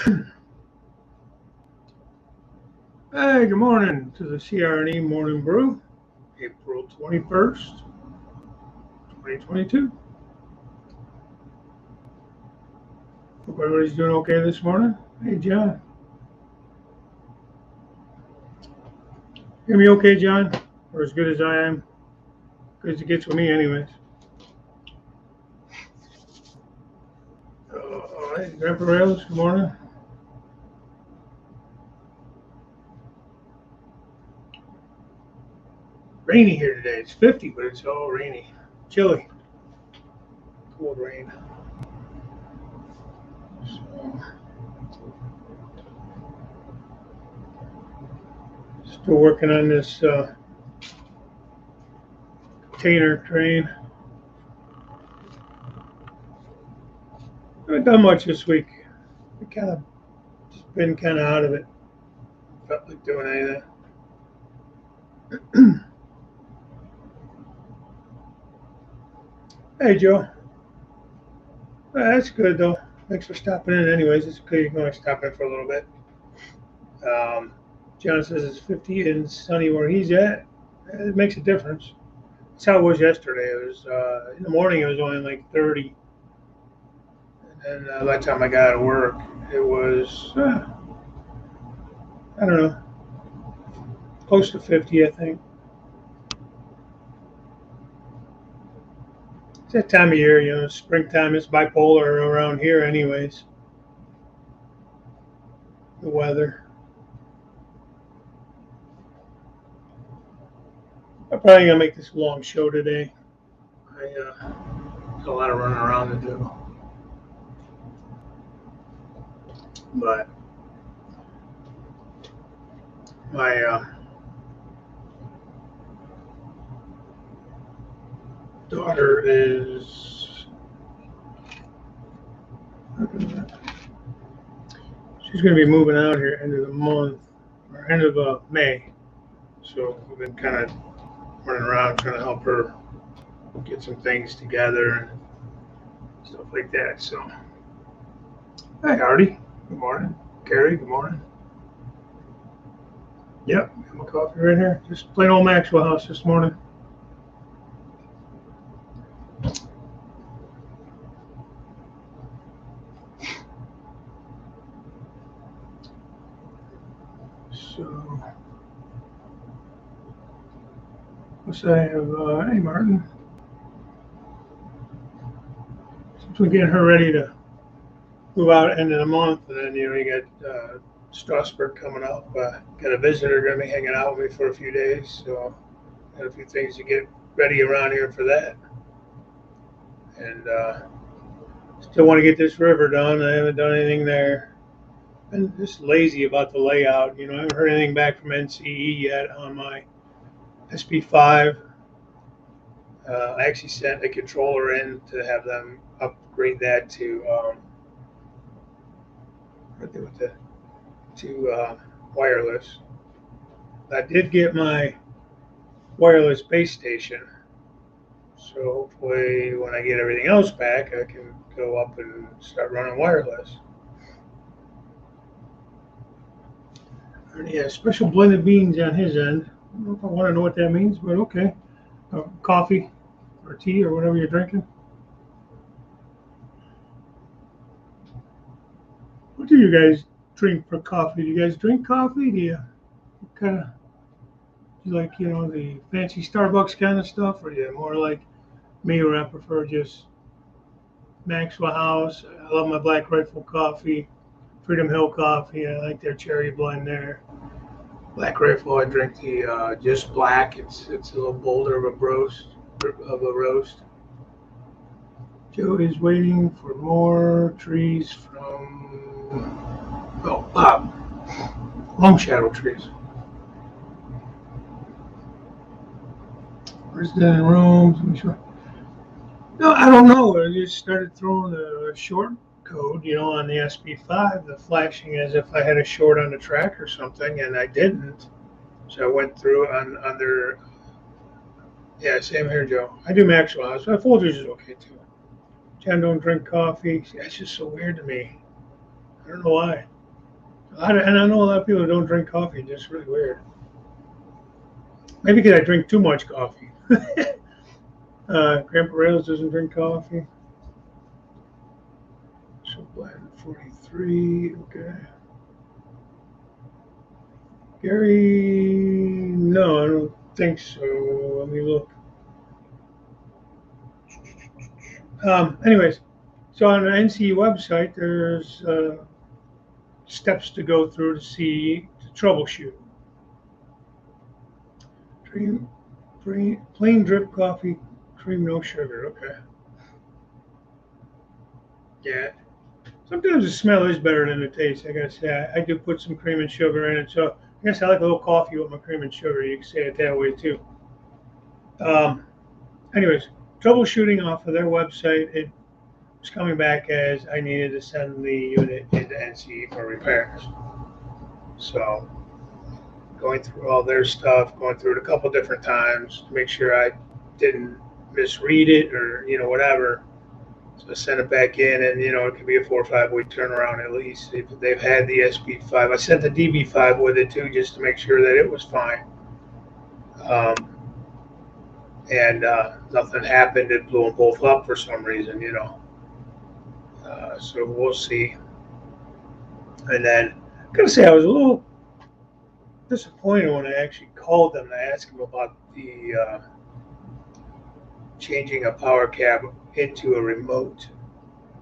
Hey, good morning to the CR&E Morning Brew, April 21st, 2022. Hope everybody's doing okay this morning. Hey, John. Hear me okay, John? Or as good as I am? Good as it gets with me, anyways. All right, Grandpa Rails, good morning. Rainy here today. It's 50, but it's all rainy. Chilly. Cold rain. So, still working on this container train. I haven't done much this week. I kind of just been kind of out of it. Felt like doing anything. Hey, Joe. That's good, though. Thanks for stopping in. Anyways, it's good you can always stop in for a little bit. Um, John says it's 50 and sunny where he's at. It makes a difference. That's how it was yesterday. It was in the morning. It was only like 30, and then by the time I got out of work, it was I don't know, close to 50, I think. It's that time of year, springtime. It's bipolar around here, anyways. The weather. I'm probably gonna make this a long show today. I got a lot of running around to do, but my daughter is she's going to be moving out here end of the month or end of May. So we've been kind of running around trying to help her get some things together and stuff like that. So, hey, Artie, good morning. Gary, good morning. Yep, got my coffee right here. Just plain old Maxwell House this morning. So, let's say, hey, Martin. Since we're getting her ready to move out end of the month, and then you got Strasburg coming up. Got a visitor going to be hanging out with me for a few days, so got a few things to get ready around here for that. And still want to get this river done. I haven't done anything there. Been just lazy about the layout. I haven't heard anything back from NCE yet on my SP5. I actually sent a controller in to have them upgrade that to wireless. I did get my wireless base station, so hopefully when I get everything else back, I can go up and start running wireless. And yeah, special blended beans on his end. I don't know if I want to know what that means, but okay. Coffee or tea or whatever you're drinking. What do you guys drink for coffee? Do you guys drink coffee? Do you kind of you like the fancy Starbucks kind of stuff, or do you more like me, where I prefer just Maxwell House? I love my Black Rifle coffee, Freedom Hill coffee. I like their cherry blend there. Black Rifle, I drink the just black. It's a little bolder of a roast. Joe is waiting for more trees from Bob. Long shadow trees. Resident rooms. No, I don't know. I just started throwing a short code, on the SP5, the flashing as if I had a short on the track or something, and I didn't. So I went through on their. Yeah, same here, Joe. I do Maxwell House. Folgers is okay too. John don't drink coffee. That's just so weird to me. don't know why. And I know a lot of people who don't drink coffee. It's just really weird. Maybe because I drink too much coffee. Grandpa Rails doesn't drink coffee. So blend 43. Okay. Gary, no, I don't think so. Let me look. Anyways, so on the NCE website, there's steps to go through to troubleshoot. Plain drip coffee, cream, no sugar. Okay. Yeah. Sometimes the smell is better than the taste. I gotta say, I do put some cream and sugar in it, so I guess I like a little coffee with my cream and sugar. You can say it that way too. Um, anyways, troubleshooting off of their website, it was coming back as I needed to send the unit into NCE for repairs. So going through all their stuff, going through it a couple different times to make sure I didn't misread it or whatever. So I sent it back in, and it could be a 4 or 5 week turnaround at least. If they've had the SP5, I sent the DB5 with it too, just to make sure that it was fine. Um, and nothing happened. It blew them both up for some reason, so we'll see. And then I gotta say, I was a little disappointed when I actually called them to ask them about the changing a power cab into a remote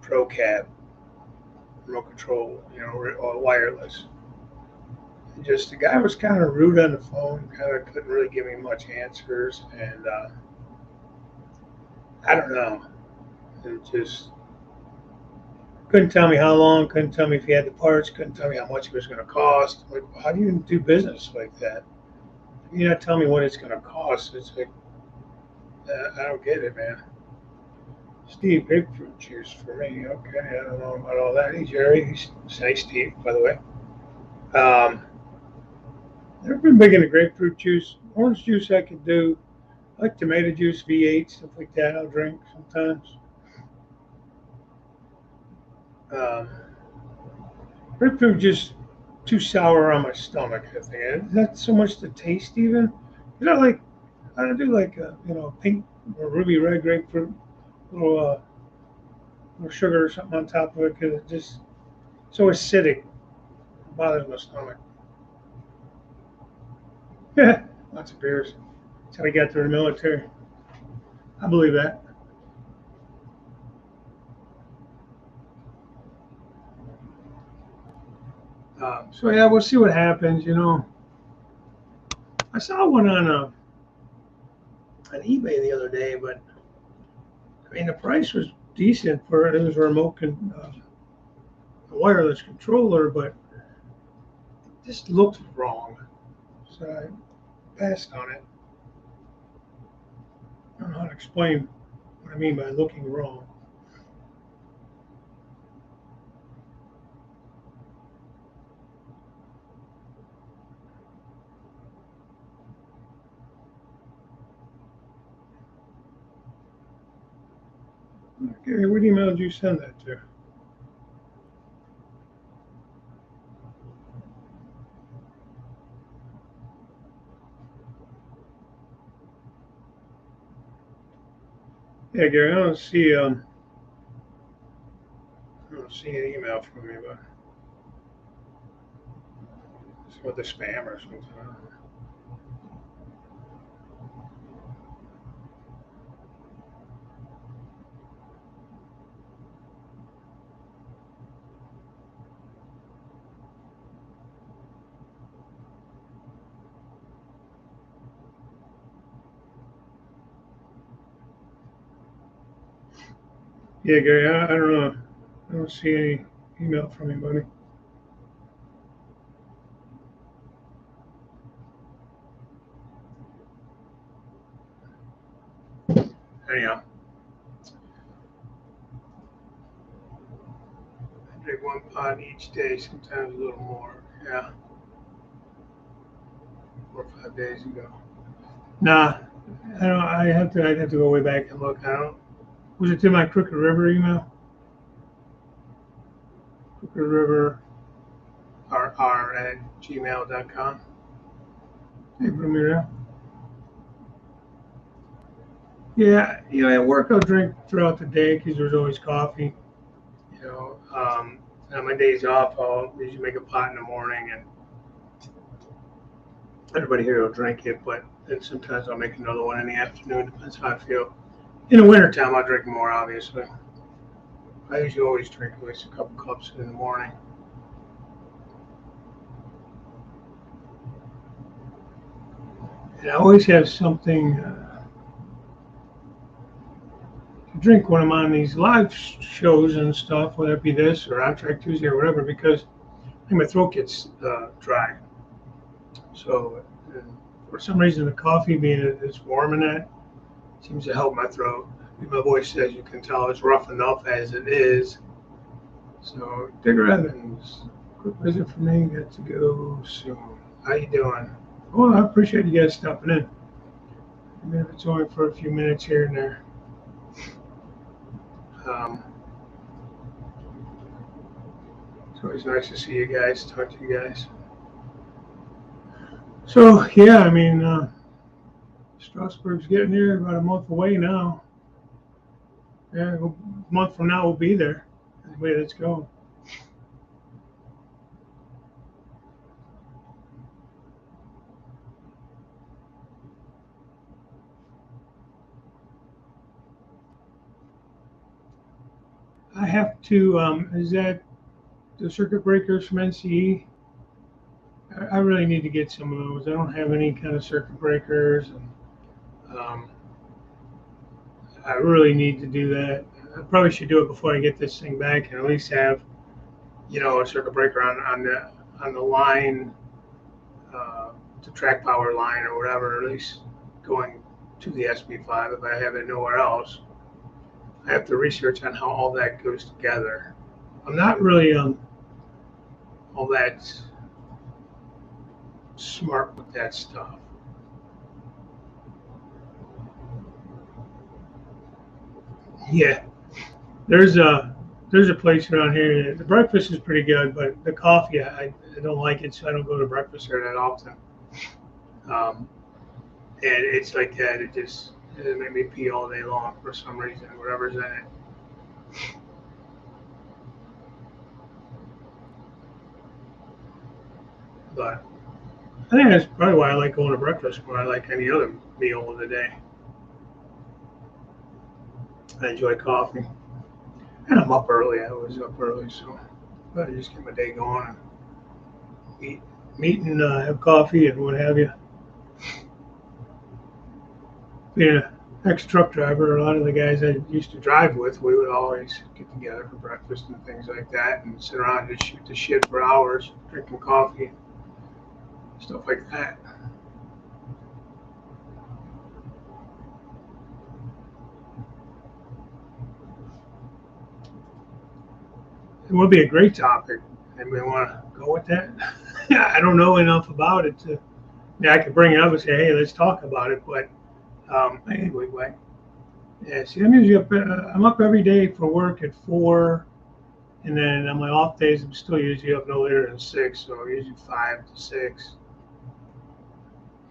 pro cab, remote control, or wireless. And just the guy was kind of rude on the phone, kind of couldn't really give me much answers, and I don't know. It just couldn't tell me how long, couldn't tell me if he had the parts, couldn't tell me how much it was going to cost. Like, how do you do business like that? You're not telling me what it's going to cost. It's like, I don't get it, man. Steve, grapefruit juice for me. Okay, I don't know about all that. Hey, Jerry. Hey, Steve, by the way. Never been big into grapefruit juice. Orange juice I could do. I like tomato juice, V8, stuff like that. I'll drink sometimes. Um, Grapefruit just too sour on my stomach. I think not so much the taste even. I do like pink or ruby red grapefruit, little little sugar or something on top of it because it just so acidic. It bothers my stomach. Yeah, lots of beers. That's how we got through the military. I believe that. So yeah, we'll see what happens. I saw one on eBay the other day, but I mean the price was decent for it. It was a a wireless controller, but it just looked wrong. So I passed on it. I don't know how to explain what I mean by looking wrong. Gary, what email did you send that to? Yeah, Gary, I don't see an email from you, but it's with the spam or something. Yeah, Gary, I don't know. I don't see any email from you, buddy. Anyhow, I drink one pot each day, sometimes a little more. Yeah, 4 or 5 days ago. Nah, I don't. I'd have to go way back and look. I don't. Was it to my Crooked River email? crookedriverrr@gmail.com. Hey, Ramiro. Yeah, at work I'll drink throughout the day because there's always coffee. On my days off, I'll usually make a pot in the morning, and everybody here will drink it. But then sometimes I'll make another one in the afternoon. Depends how I feel. In the wintertime, I'll drink more, obviously. I usually always drink at least a couple cups in the morning. And I always have something to drink when I'm on these live shows and stuff, whether it be this or On Track Tuesday or whatever, because I think my throat gets dry. So for some reason, the coffee being it's warm in that seems to help my throat. My voice, as you can tell, is rough enough as it is. So Digger Evans, quick visit for me. Got to go soon. How you doing? Well, I appreciate you guys stopping in. Even if it's only for a few minutes here and there. It's always nice to see you guys, talk to you guys. So, yeah, I mean, Strasburg's getting here, about a month away now. Yeah, a month from now we'll be there. Anyway, let's go. I have to, is that the circuit breakers from NCE? I really need to get some of those. I don't have any kind of circuit breakers, and I really need to do that. I probably should do it before I get this thing back, and at least have, a circuit breaker on the line, the track power line or whatever, at least going to the SB5 if I have it nowhere else. I have to research on how all that goes together. I'm not really all that smart with that stuff. Yeah, there's a place around here. The breakfast is pretty good, but the coffee I don't like it, so I don't go to breakfast here that often. And it's like that. It made me pee all day long for some reason, whatever's in it. But I think that's probably why I like going to breakfast more. I like any other meal of the day. I enjoy coffee. And I'm up early. I was up early, so I just get my day going and meet and have coffee and what have you. Being an ex-truck driver, a lot of the guys I used to drive with, we would always get together for breakfast and things like that and sit around and shoot the shit for hours, drinking coffee, stuff like that. It would be a great topic. Anybody want to go with that? I don't know enough about it to. Yeah, I could bring it up and say, "Hey, let's talk about it." But anyway, yeah. See, I'm usually up. I'm up every day for work at 4, and then on my off days, I'm still usually up no later than 6. So usually 5 to 6.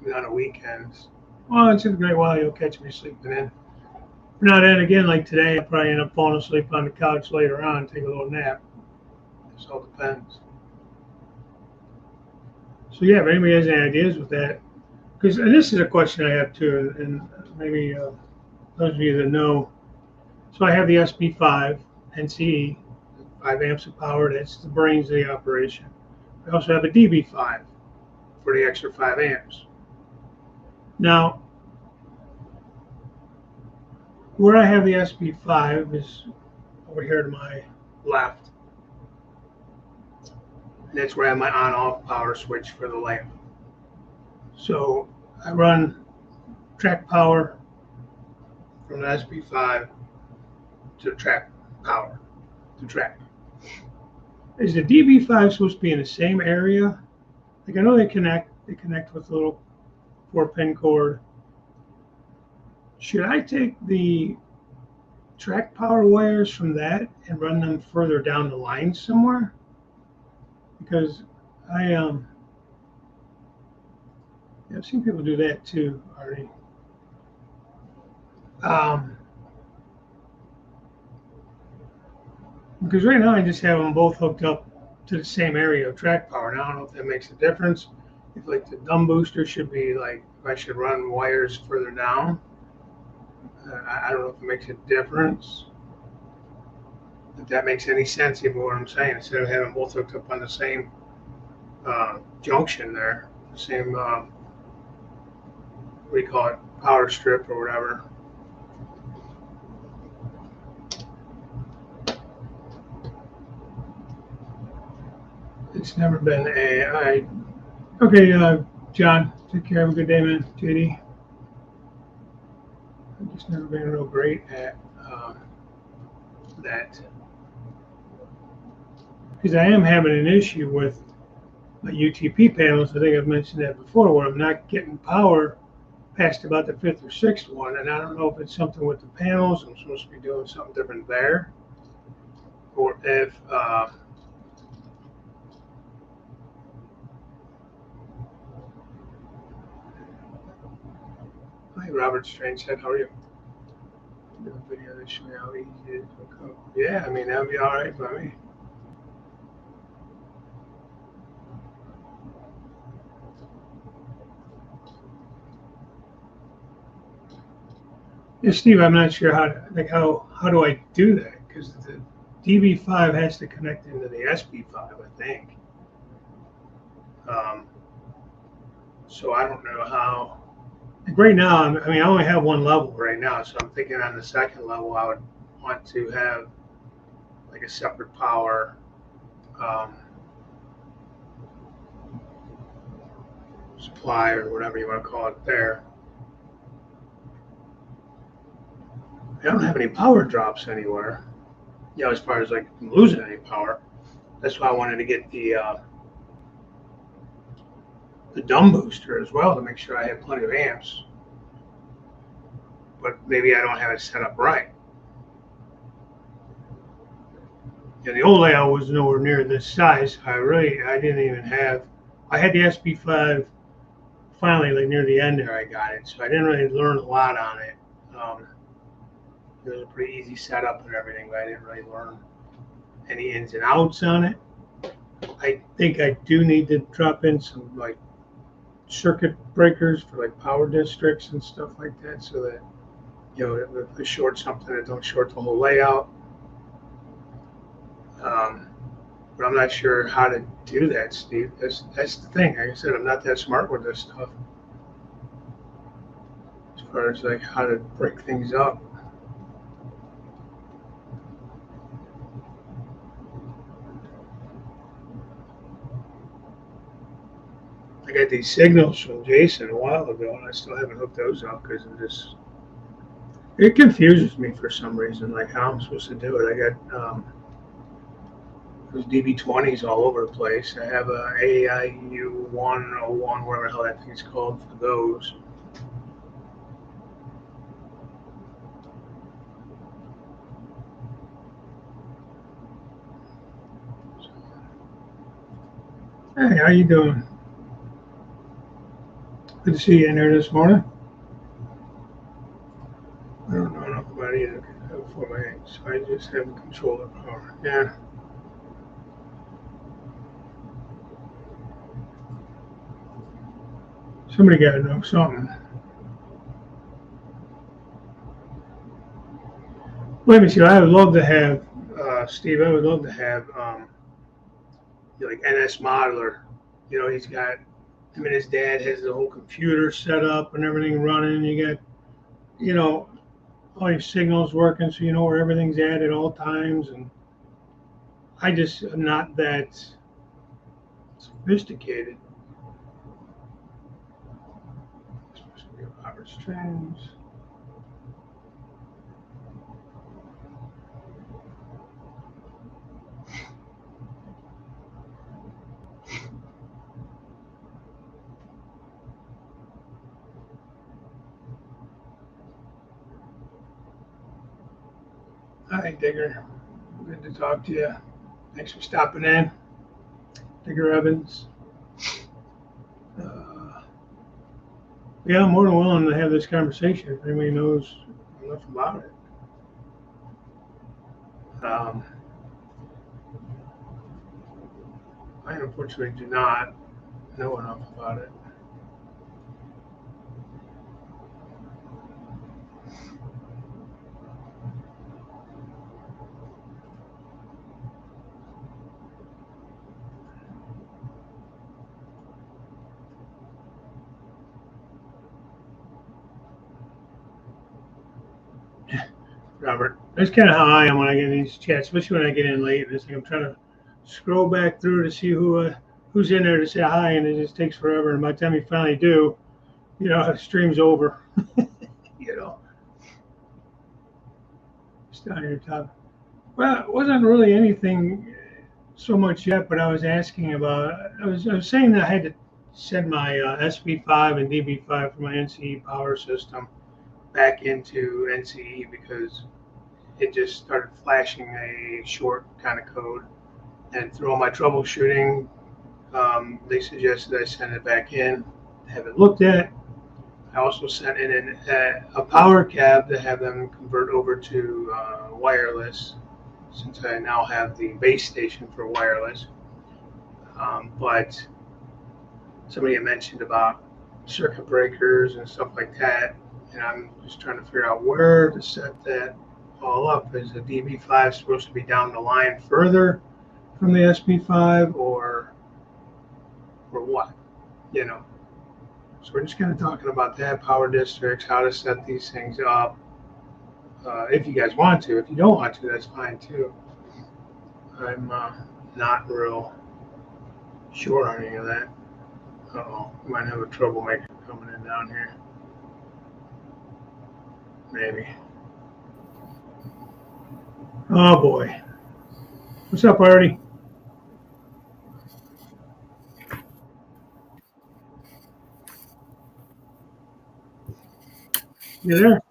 And on the weekends, well, it's a great while you'll catch me sleeping in. If not in again, like today, I'll probably end up falling asleep on the couch later on, take a little nap. It all depends. So yeah, if anybody has any ideas with that, because this is a question I have too, and maybe those of you that know. So I have the SB5 NCE, 5 amps of power. That's the brains of the operation. I also have a DB5 for the extra 5 amps. Now, where I have the SB5 is over here to my left. And that's where I have my on-off power switch for the lamp. So I run track power from the SB5 to track power to track. Is the DB5 supposed to be in the same area? Like I know they connect with a little 4-pin cord. Should I take the track power wires from that and run them further down the line somewhere? Because I've seen people do that too already. Because right now I just have them both hooked up to the same area of track power. And I don't know if that makes a difference. If like the dumb booster should be like, if I should run wires further down. I don't know if it makes a difference. If that makes any sense, even what I'm saying, instead of having them both hooked up on the same junction there, the same, what do you call it, power strip or whatever. It's never been okay, John, take care, have a good day, man. JD. I've just never been real great at that. Because I am having an issue with my UTP panels. I think I've mentioned that before, where I'm not getting power past about the fifth or sixth one, and I don't know if it's something with the panels. I'm supposed to be doing something different there, or if hi, Robert Strange said, how are you? Do a video to show you how easy it is to cook. Yeah, I mean, that'd be all right by me. Yeah, Steve, I'm not sure how do I do that? Because the DB5 has to connect into the SB5, I think. So I don't know how. Like right now, I mean, I only have one level right now, so I'm thinking on the second level, I would want to have like a separate power supply or whatever you want to call it there. I don't have any power drops anywhere, as far as like losing any power. That's why I wanted to get the dumb booster as well to make sure I have plenty of amps. But maybe I don't have it set up right. The old layout was nowhere near this size. I didn't even have. I had the SB5 finally, like near the end there. I got it, so I didn't really learn a lot on it. It was a pretty easy setup and everything, but I didn't really learn any ins and outs on it. I think I do need to drop in some like circuit breakers for like power districts and stuff like that, so that if I short something, it don't short the whole layout. But I'm not sure how to do that, Steve. That's the thing. Like I said, I'm not that smart with this stuff. As far as like how to break things up. I got these signals from Jason a while ago, and I still haven't hooked those up because it confuses me for some reason, like how I'm supposed to do it. I got those DB20s all over the place. I have a AIU 101, whatever the hell that thing's called for those. Hey, how you doing? Good to see you in there this morning. I don't know enough about either for my age, so I just have the controller power. Yeah. Somebody got to know something. Let me see. I would love to have, Steve, I would love to have like NS Modeler. He's got, his dad has the whole computer set up and everything running. You got, all your signals working so you know where everything's at all times. And I just am not that sophisticated. Especially Robert Strange. right, Digger. Good to talk to you. Thanks for stopping in, Digger Evans. Yeah, I'm more than willing to have this conversation if anybody knows enough about it. I unfortunately do not know enough about it. Robert, that's kind of how I am when I get in these chats, especially when I get in late. It's like I'm trying to scroll back through to see who's in there to say hi, and it just takes forever. And by the time you finally do, the stream's over. you know, it's down here top. Well, it wasn't really anything so much yet, but I was asking about. I was saying that I had to send my SB5 and DB5 for my NCE power system back into NCE because it just started flashing a short kind of code. And through all my troubleshooting, they suggested I send it back in, have it looked at. I also sent in a power cab to have them convert over to wireless, since I now have the base station for wireless. But somebody had mentioned about circuit breakers and stuff like that, and I'm just trying to figure out where to set that all up. Is the DB5 supposed to be down the line further from the SB5 or what? So we're just kind of talking about that, power districts, how to set these things up. If you guys want to. If you don't want to, that's fine too. I'm not real sure on any of that. Uh-oh, might have a troublemaker coming in down here. Maybe. Oh boy. What's up, Artie? You there?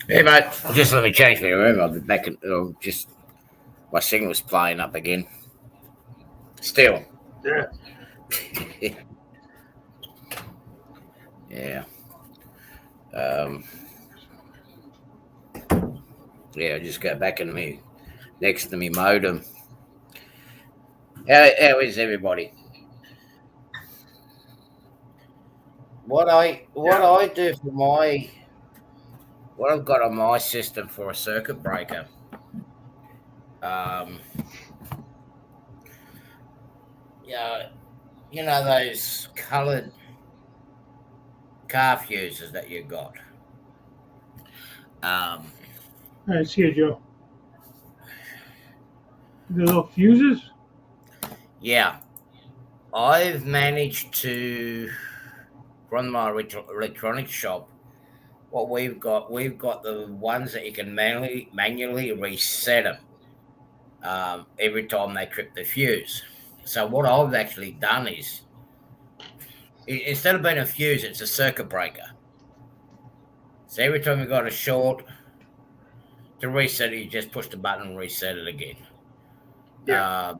Hey mate, just let me change my room. I'll be back. Just my signal's playing up again. Still. Yeah. Yeah. Yeah, I just got back in me next to me modem. How is everybody? What I do for what I've got on my system for a circuit breaker. Yeah, those coloured car fuses that you got. All right, see you, Joe. The little fuses? Yeah. I've managed to, from my electronics shop, what we've got the ones that you can manually reset them every time they trip the fuse. So what I've actually done is, instead of being a fuse, it's a circuit breaker. So every time you got a short, to reset it, you just push the button and reset it again. Yeah.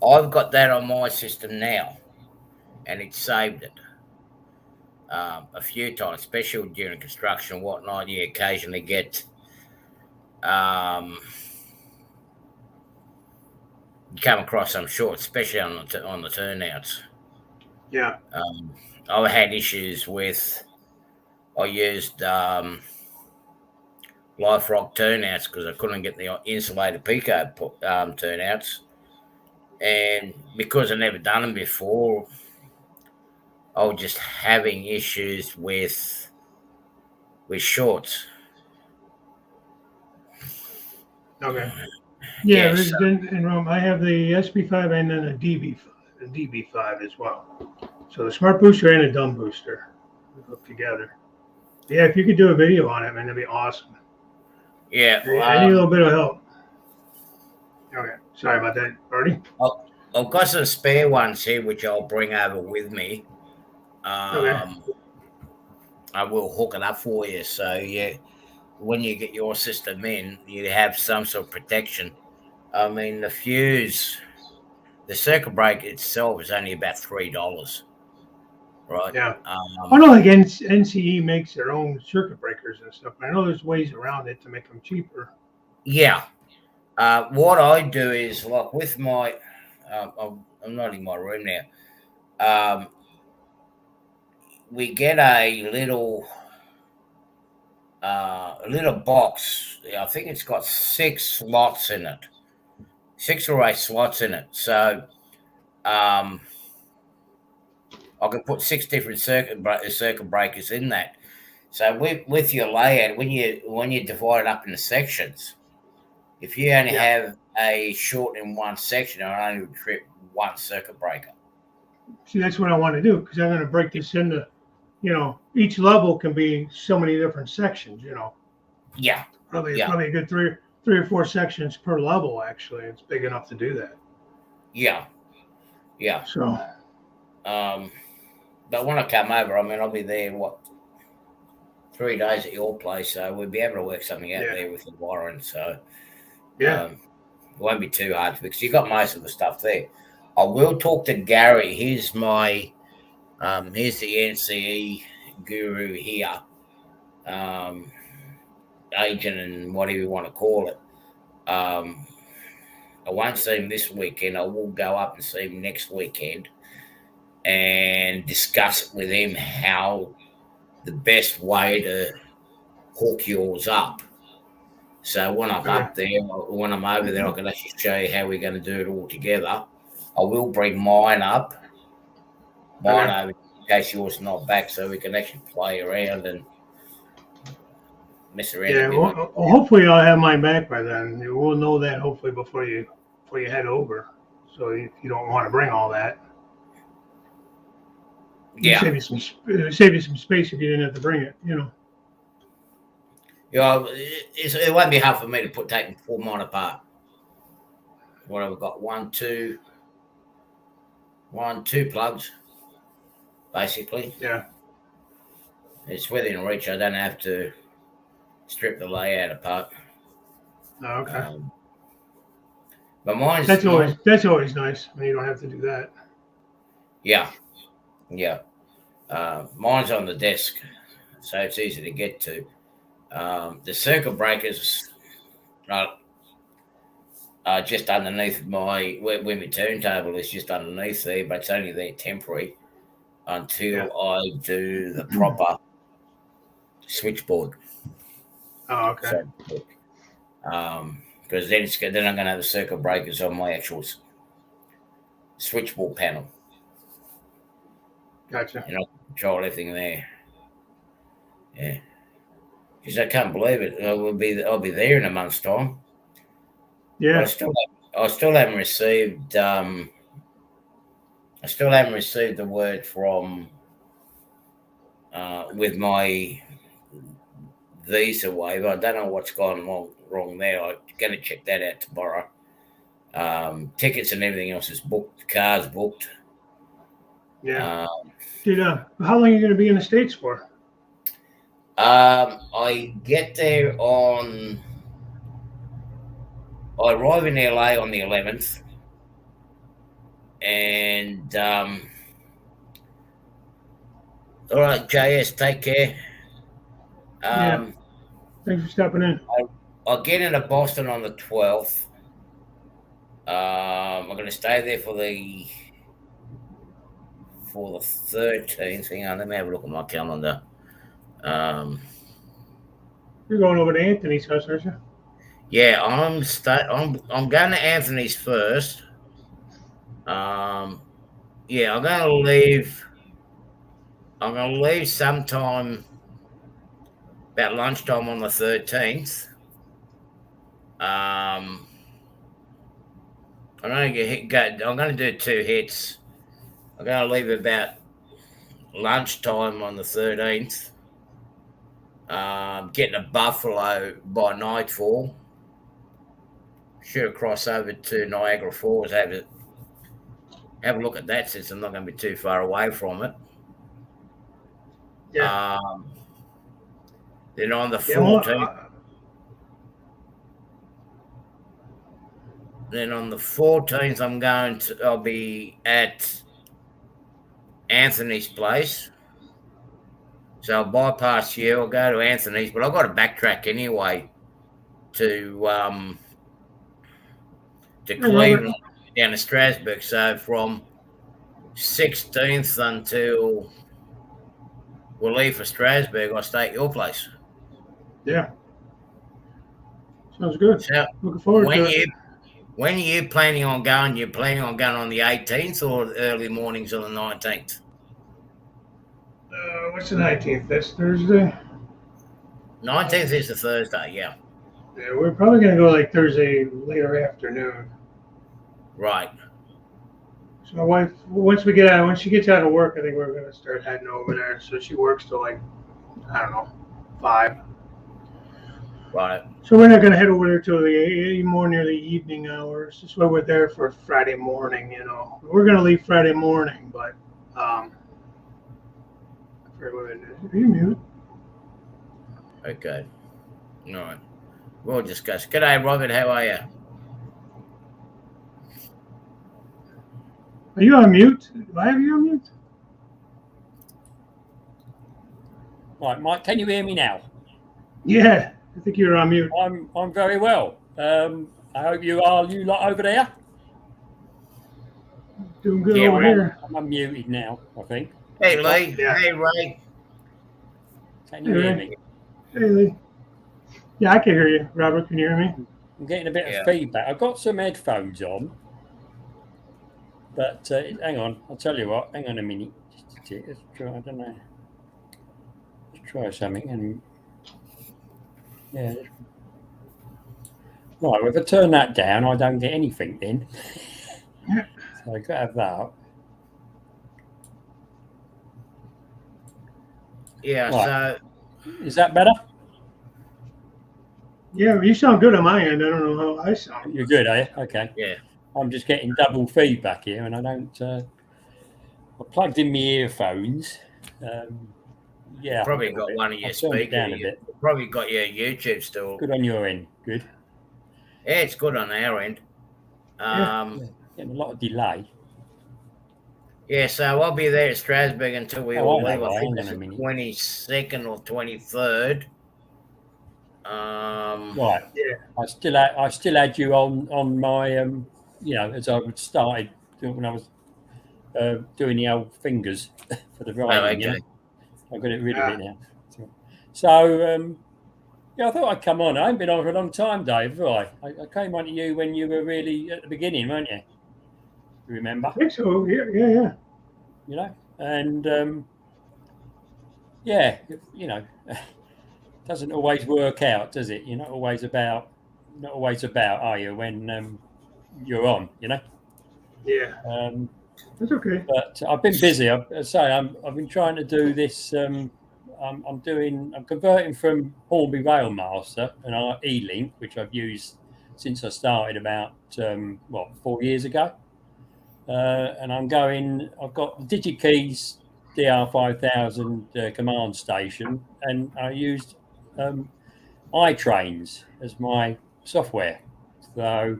I've got that on my system now, and it saved it a few times, especially during construction and whatnot. You occasionally get you come across some shorts, especially on the turnouts. Yeah. I've had issues with. I used life rock turnouts because I couldn't get the insulated pico turnouts, and because I never done them before, I was just having issues with shorts. Okay. Yeah, Yes. in Rome, I have the SB5 and then a DB5 as well. So the smart booster and a dumb booster hooked together. Yeah, if you could do a video on it, man, that'd be awesome. Yeah. I need a little bit of help. Okay. Sorry about that, Artie. I've got some spare ones here, which I'll bring over with me. Okay. I will hook it up for you. So yeah, when you get your system in, you have some sort of protection. I mean, the circuit breaker itself is only about $3, right? Yeah. I Um, know like NCE makes their own circuit breakers and stuff. But I know there's ways around it to make them cheaper. yeah. What I do is like with my, I'm not in my room now. Um, we get a little box. I think it's got 6 slots in it, 6 or 8 slots in it. So um, I can put 6 different circuit breakers in that. So with your layout, when you divide it up into sections, if you only Yeah. have a short in one section, I only trip one circuit breaker. See, that's what I want to do because I'm going to break this into, each level can be so many different sections. Yeah, yeah, Probably a good three or four sections per level. Actually, it's big enough to do that. yeah, yeah. So Um, but when I come over, I mean, I'll be there, what, 3 days at your place, so we'll be able to work something out yeah, there with the wiring. So yeah, it won't be too hard because you got most of the stuff there. I will talk to Gary. He's the NCE guru here, um, agent and whatever you want to call it. Um, I won't see him this weekend. I will go up and see him next weekend and discuss it with him how the best way to hook yours up. So when I'm okay, up there, when I'm over there, I can actually show you how we're going to do it all together. I will bring mine okay. over in case yours is not back, so we can actually play around and mess around a Yeah, bit with well, hopefully I'll have mine back by then. We'll know that hopefully before you head over. So if you don't want to bring all that, it. you Yeah, save you some space if you didn't have to bring it. it won't be hard for me to take full mine apart. What have I got? Two plugs basically. Yeah. It's within reach. I don't have to strip the layout apart. Oh, okay. Um, but mine. That's always nice when you don't have to do that. Yeah, yeah. Mine's on the desk, so it's easy to get to. The circuit breakers are, are just underneath where my turntable is just underneath there, but it's only there temporary Yeah. until I do the proper switchboard. Oh, okay. So, because then I'm going to have the circuit breakers on my actual switchboard panel, Gotcha. and I'll control everything there. Yeah, because I can't believe it. I'll be there in a month's time, but Yeah. I still haven't received. I still haven't received the word from with my visa waiver. I don't know what's gone wrong there. I'm going to check that out tomorrow. Tickets and everything else is booked. Cars booked. Yeah. Um, How long are you going to be in the States for? I get there on. I arrive in LA on the 11th, and all right, JS, take care. Yeah. Um, Thanks for stopping in. I'll get into Boston on the 12th. I'm going to stay there for the 13th. Hang on, let me have a look at my calendar. Um, You're going over to Anthony's house, aren't you? yeah, I'm going to Anthony's first. Yeah, I'm going to leave. I'm going to leave sometime about lunchtime on the 13th. I'm going to do 2 hits. I'm going to leave about lunchtime on the 13th. Getting a Buffalo by nightfall. Should cross over to Niagara Falls. Have a look at that since I'm not going to be too far away from it. Yeah. Then on the Yeah. Well, 14th. Then on the 14th, I'll be at Anthony's place. So I'll bypass you. I'll go to Anthony's, but I've got to backtrack anyway to Hey, Robert. Cleveland, down to Strasbourg. So from 16th until we'll leave for Strasbourg, I'll stay at your place. Yeah. Sounds good. So Looking forward to it. when are you planning on going? You're planning on going on the 18th or the early mornings on the 19th? What's the 19th? That's Thursday. 19th is the Thursday, yeah. Yeah, we're probably gonna go like Thursday later afternoon. Right. So my wife, when she gets out of work, I think we're gonna start heading over there. So she works till like, I don't know, 5. Right. So we're not gonna head over there till the more near the evening hours. That's why we're there for Friday morning. We're gonna leave Friday morning, but are you mute? Okay. All right. We'll discuss. G'day, Robert. How are you? Are you on mute? Do I have you on mute? Right, Mike, can you hear me now? Yeah, I think you're on mute. I'm very well. I hope you are. You lot over there? Doing good over here. I'm unmuted now, I think. Hey, Lee. Yeah. Hey, Ray. Can you hear me? Hey, Lee. Yeah, I can hear you. Robert, can you hear me? I'm getting a bit of feedback. I've got some headphones on, but hang on. I'll tell you what. Hang on a minute. Let's try. I don't know. Let's try something. And yeah. Right. Well, if I turn that down, I don't get anything then. So I got to have that. Yeah. Right. So is that better? Yeah, you sound good on my end. I don't know how I sound. You're good, are you? Okay. Yeah. I'm just getting double feedback here, and I don't. I plugged in my earphones. Yeah. Probably got one of your speakers. Probably got your YouTube still. Good on your end. Good. Yeah, it's good on our end. Getting a lot of delay. Yeah, so I'll be there at Strasbourg until we all leave. I think it's the 22nd or 23rd. Right. Yeah. I still had you on my as I started when I was doing the old fingers for the writing. Okay. I've got it rid of it now. So I thought I'd come on. I haven't been on for a long time, Dave, have I? I came on to you when you were really at the beginning, weren't you? You remember? I think so. Yeah. And doesn't always work out, does it? You're not always about, are you, when you're on, Yeah. That's okay. But I've been busy. I've been trying to do this. I'm converting from Hornby Railmaster and our E-Link, which I've used since I started about 4 years ago. And I've got DigiKeys DR5000 command station, and I used iTrains as my software. So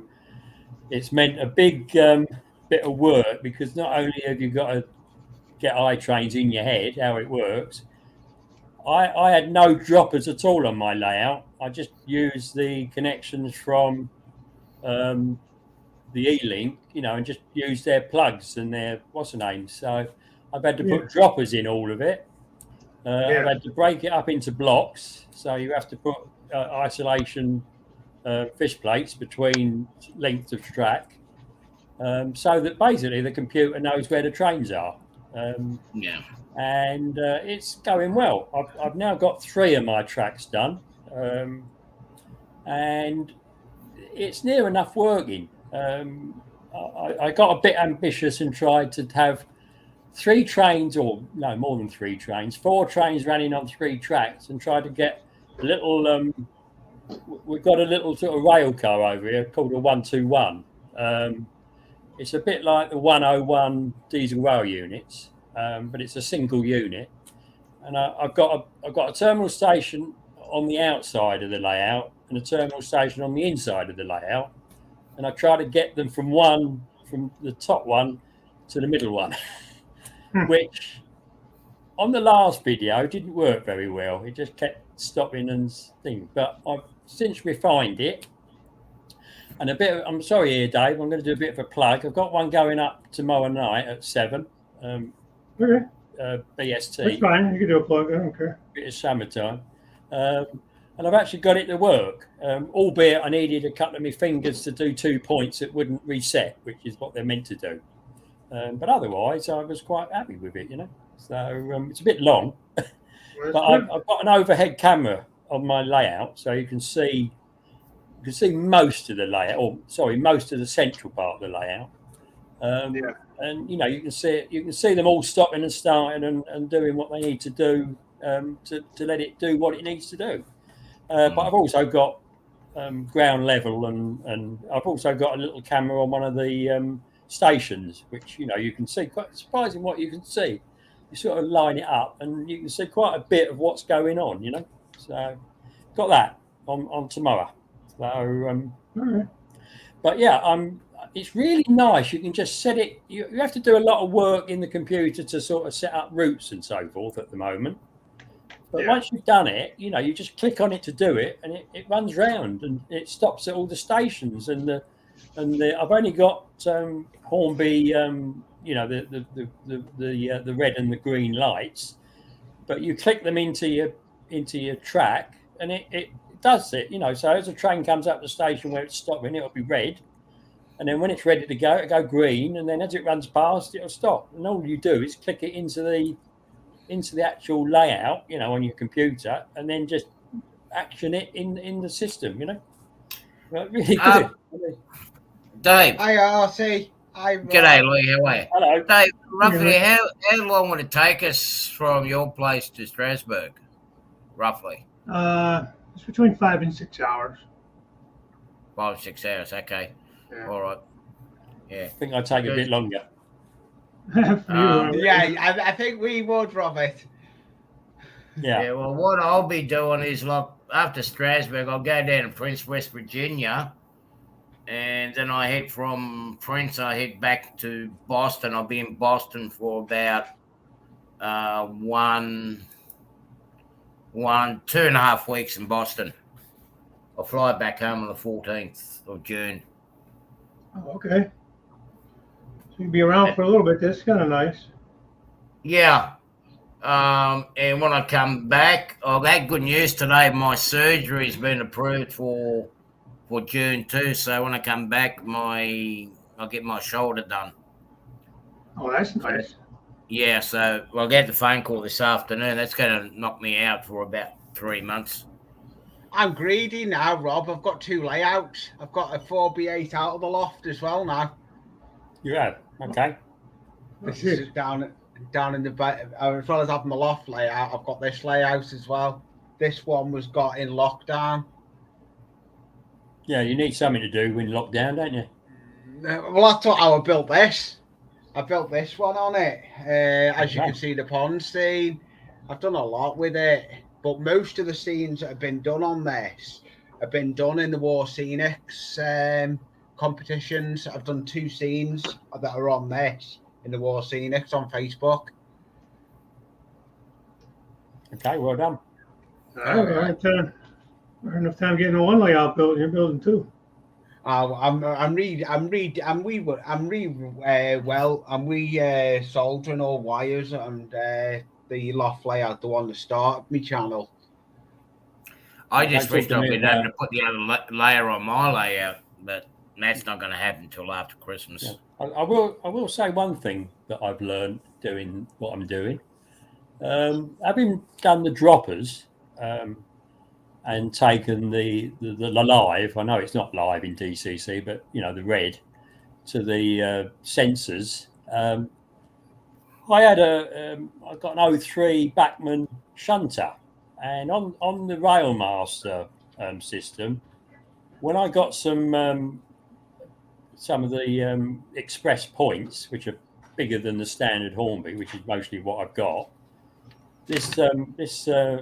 it's meant a big bit of work, because not only have you got to get iTrains in your head, how it works, I had no droppers at all on my layout. I just used the connections from the E-Link, and just use their plugs and their so I've had to put droppers in all of it. I've had to break it up into blocks, so you have to put isolation fish plates between lengths of track, so that basically the computer knows where the trains are. And it's going well. I've now got 3 of my tracks done, and it's near enough working. I got a bit ambitious and tried to have 3 trains, or no, more than 3 trains, 4 trains running on 3 tracks, and tried to get a little. We've got a little sort of rail car over here called a 121. It's a bit like the 101 diesel rail units, but it's a single unit. And I've got a terminal station on the outside of the layout and a terminal station on the inside of the layout. and I try to get them from the top one to the middle one, which on the last video didn't work very well. It just kept stopping and things. But I've since refined it. And I'm sorry here, Dave, I'm going to do a bit of a plug. I've got one going up tomorrow night at 7, Okay, BST. that's fine. You can do a plug. I don't care. Bit of summertime. And I've actually got it to work, albeit I needed a couple of my fingers to do 2 points that wouldn't reset, which is what they're meant to do. But otherwise, I was quite happy with it, So it's a bit long, but I've got an overhead camera on my layout, so you can see most of the layout, or sorry, most of the central part of the layout. And you can see them all stopping and starting and doing what they need to do to let it do what it needs to do. But I've also got ground level, and I've also got a little camera on one of the stations, which you can see. Quite surprising what you can see. You sort of line it up, and you can see quite a bit of what's going on. So got that on tomorrow. So, all right. But yeah, it's really nice. You can just set it. You have to do a lot of work in the computer to sort of set up routes and so forth at the moment. But once you've done it, you just click on it to do it, and it runs round and it stops at all the stations. And I've only got Hornby, the red and the green lights, but you click them into your track, and it does it. So as a train comes up the station where it's stopping, it'll be red, and then when it's ready to go, it'll go green, and then as it runs past, it'll stop. And all you do is click it into the actual layout, on your computer, and then just action it in the system, really good. Dave. Hi, RC. G'day, Lee. How are you? Hello. Dave, roughly, how long would it take us from your place to Strasbourg? Roughly? It's between 5 and 6 hours. 5 or 6 hours, okay. Yeah. All right. Yeah. I think I'd take a bit longer. I think we would, Robert. Yeah. Well, what I'll be doing is, after Strasbourg, I'll go down to Prince, West Virginia, and then from Prince, I head back to Boston. I'll be in Boston for about 2.5 weeks in Boston. I'll fly back home on the 14th of June. Oh, okay. So you'll be around for a little bit. That's kind of nice. Yeah. And when I come back, I've had good news today. My surgery has been approved for June too. So when I come back, I'll get my shoulder done. Oh, that's nice. Yeah, so I'll get the phone call this afternoon. That's going to knock me out for about 3 months. I'm greedy now, Rob. I've got 2 layouts. I've got a 4B8 out of the loft as well now. You have? Okay. This is down in the back. As well as having the loft layout, I've got this layout as well. This one was got in lockdown. Yeah, you need something to do when lockdown, don't you? Well, that's how I built this. I built this one on it. As you can see, the pond scene. I've done a lot with it, but most of the scenes that have been done on this have been done in the War Scenics competitions. I've done 2 scenes that are on this in the War Scenics on Facebook. Okay, well done. All right. Enough time getting one layout built. You're building 2. I'm soldering all wires and the loft layout, the one to start my channel. I just wish I'd been able to put the other layer on my layout, but that's not going to happen until after Christmas. Yeah. I will say one thing that I've learned doing what I'm doing. Having done the droppers and taken the live, I know it's not live in DCC, but the red to the sensors. I got an 03 Bachmann shunter, and on the Railmaster system, when I got some of the express points, which are bigger than the standard Hornby, which is mostly what I've got, this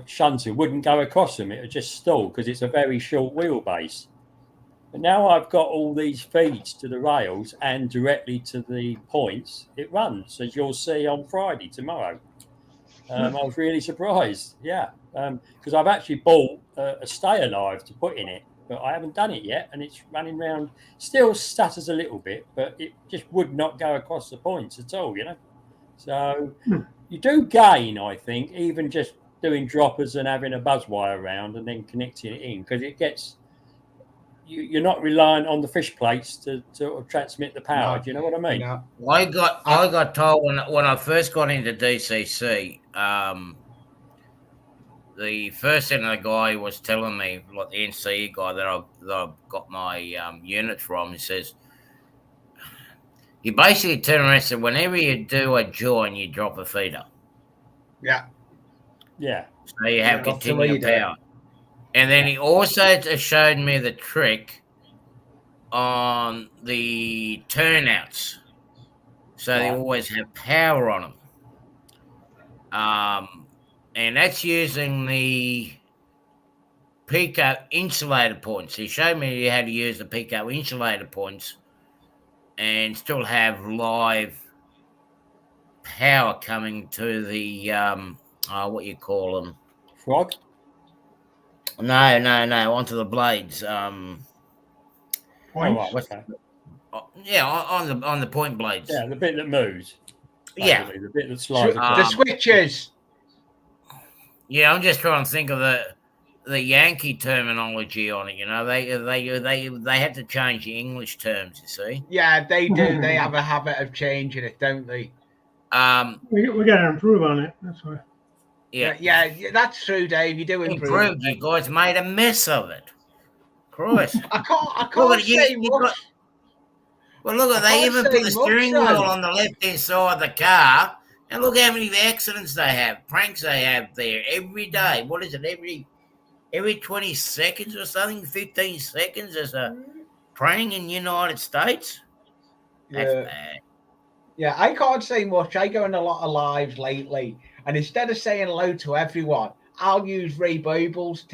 shunter wouldn't go across them. It would just stall because it's a very short wheelbase. But now I've got all these feeds to the rails and directly to the points. It runs, as you'll see on Friday tomorrow. I was really surprised, yeah, because I've actually bought a stay alive to put in it, but I haven't done it yet, and it's running around. Still stutters a little bit, but it just would not go across the points at all, you know. So you do gain, I think, even just doing droppers and having a buzz wire around and then connecting it in, because it gets you're not reliant on the fish plates to transmit the power. No, Do you know what I mean? no. I got told when I first got into DCC, the first thing the guy was telling me, like the NCE guy that I've got my unit from, he says, you basically turn around and say, whenever you do a join, you drop a feeder. Yeah. Yeah. So you have Got to continual lead it. power. And then he also showed me the trick on the turnouts. So they always have power on them. And that's using the Pico insulator points. He showed me how to use the Pico insulator points and still have live power coming to the what you call them? Frog? No, onto the blades. Points? Okay. Yeah, on the point blades. Yeah, the bit that moves. Yeah, the bit that slides The across. switches. Yeah, I'm just trying to think of the Yankee terminology on it. You know, they had to change the English terms. You see. Yeah, they do. They have a habit of changing it, don't they? We got to improve on it. That's why. Yeah, that's true, Dave. You do improve. improved. You guys made a mess of it. Christ. I can't Look, say much. Well, look at I they can't even say put the much, steering though. wheel on the left-hand side of the car, and look how many accidents they have, pranks they have there every day. What is it? Every 20 seconds or something, 15 seconds there's a prank in the United States. That's bad. Yeah, I can't say much. I go in a lot of lives lately, and instead of saying hello to everyone, I'll use Ray Boble's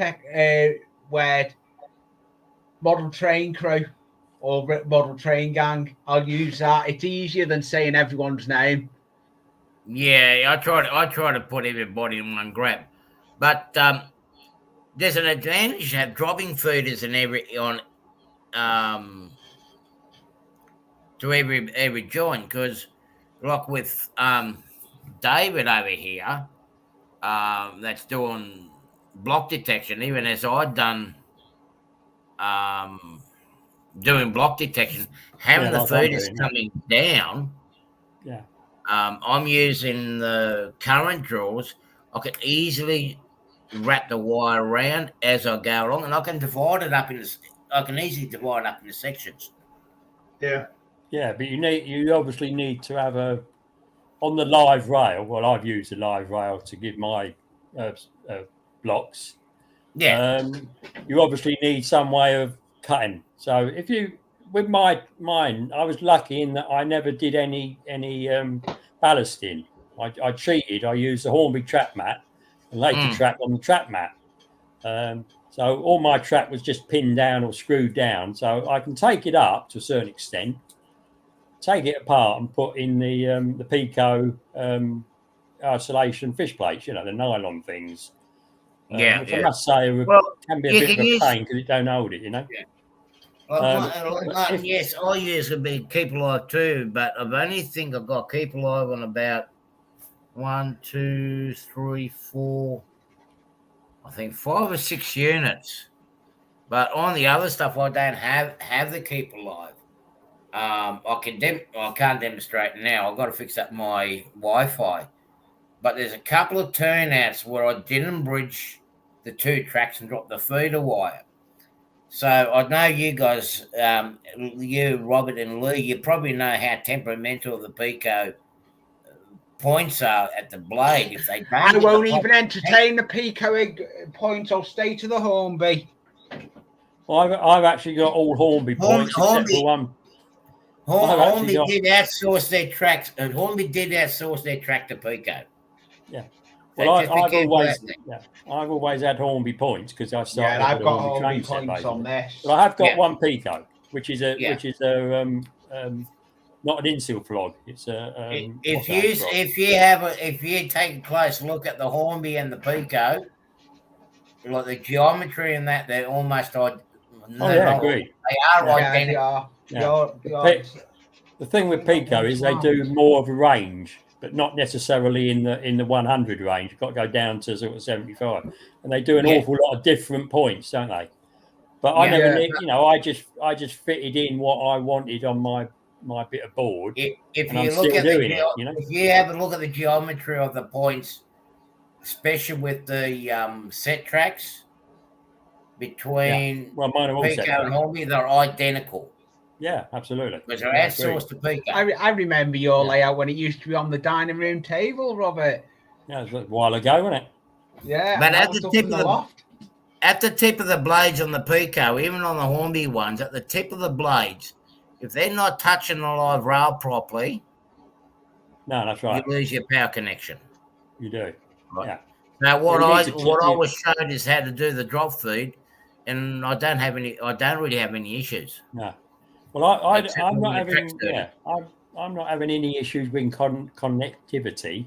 word, model train crew or model train gang. I'll use that. It's easier than saying everyone's name. Yeah, I try to put everybody in one grab, but there's an advantage to have dropping feeders in to every joint, because like with David over here, that's doing block detection, even as I've done doing block detection, having the feeders coming down. Yeah. I'm using the current drills. I can easily wrap the wire around as I go along, and I can divide it up I can easily divide it up into sections. Yeah. Yeah, but you obviously need to have on the live rail. Well, I've used the live rail to give my blocks. Yeah. You obviously need some way of cutting. So if you with mine, I was lucky in that I never did any ballasting. I cheated. I used the Hornby trap mat and laid the trap on the trap mat. So all my trap was just pinned down or screwed down. So I can take it up to a certain extent, take it apart and put in the Pico isolation fish plates, you know, the nylon things. Which I must say can be a bit of a pain because it don't hold it, you know. Yeah. Yes, I use a big keep alive too, but I've only think I've got keep alive on about 1, 2, 3, 4, I think 5 or 6 units. But on the other stuff, I don't have the keep alive. I can't demonstrate now. I've got to fix up my Wi-Fi. But there's a couple of turnouts where I didn't bridge the 2 tracks and drop the feeder wire. So I know you guys, you, Robert and Lee, you probably know how temperamental the Pico points are at the blade. If they don't, I won't even entertain the Pico points. I'll stay to the Hornby. Well, I've actually got all Hornby points except for one. Hornby did outsource their tracks, and Hornby did outsource their track to Pico. Yeah, Well, Just be careful with that. I've always had Hornby points because I started I've with a got Hornby Hornby train set points on basically. this. But I have got Yeah. one Pico, which is a Yeah. not an insular flog. It's a if you take a close look at the Hornby and the Pico, like the geometry in that, they're almost agreed. They are identical. The thing with Pico is they do more of a range, but not necessarily in the 100 range. You've got to go down to sort of 75, and they do an awful lot of different points, don't they? But I never, I just fitted in what I wanted on my bit of board. If you have a look at the geometry of the points, especially with the set tracks between Pico and Hornby, they're identical. Yeah, absolutely. Because they're outsourced to Pico. I remember your layout when it used to be on the dining room table, Robert. Yeah, it was a while ago, wasn't it? Yeah, but at the tip of the blades on the Pico, even on the Hornby ones, at the tip of the blades, if they're not touching the live rail properly, no, that's right, you lose your power connection. You do. Right. Yeah. Now what I was shown is how to do the drop feed, and I don't really have any issues. No. Well, I'm not having I'm not having any issues with connectivity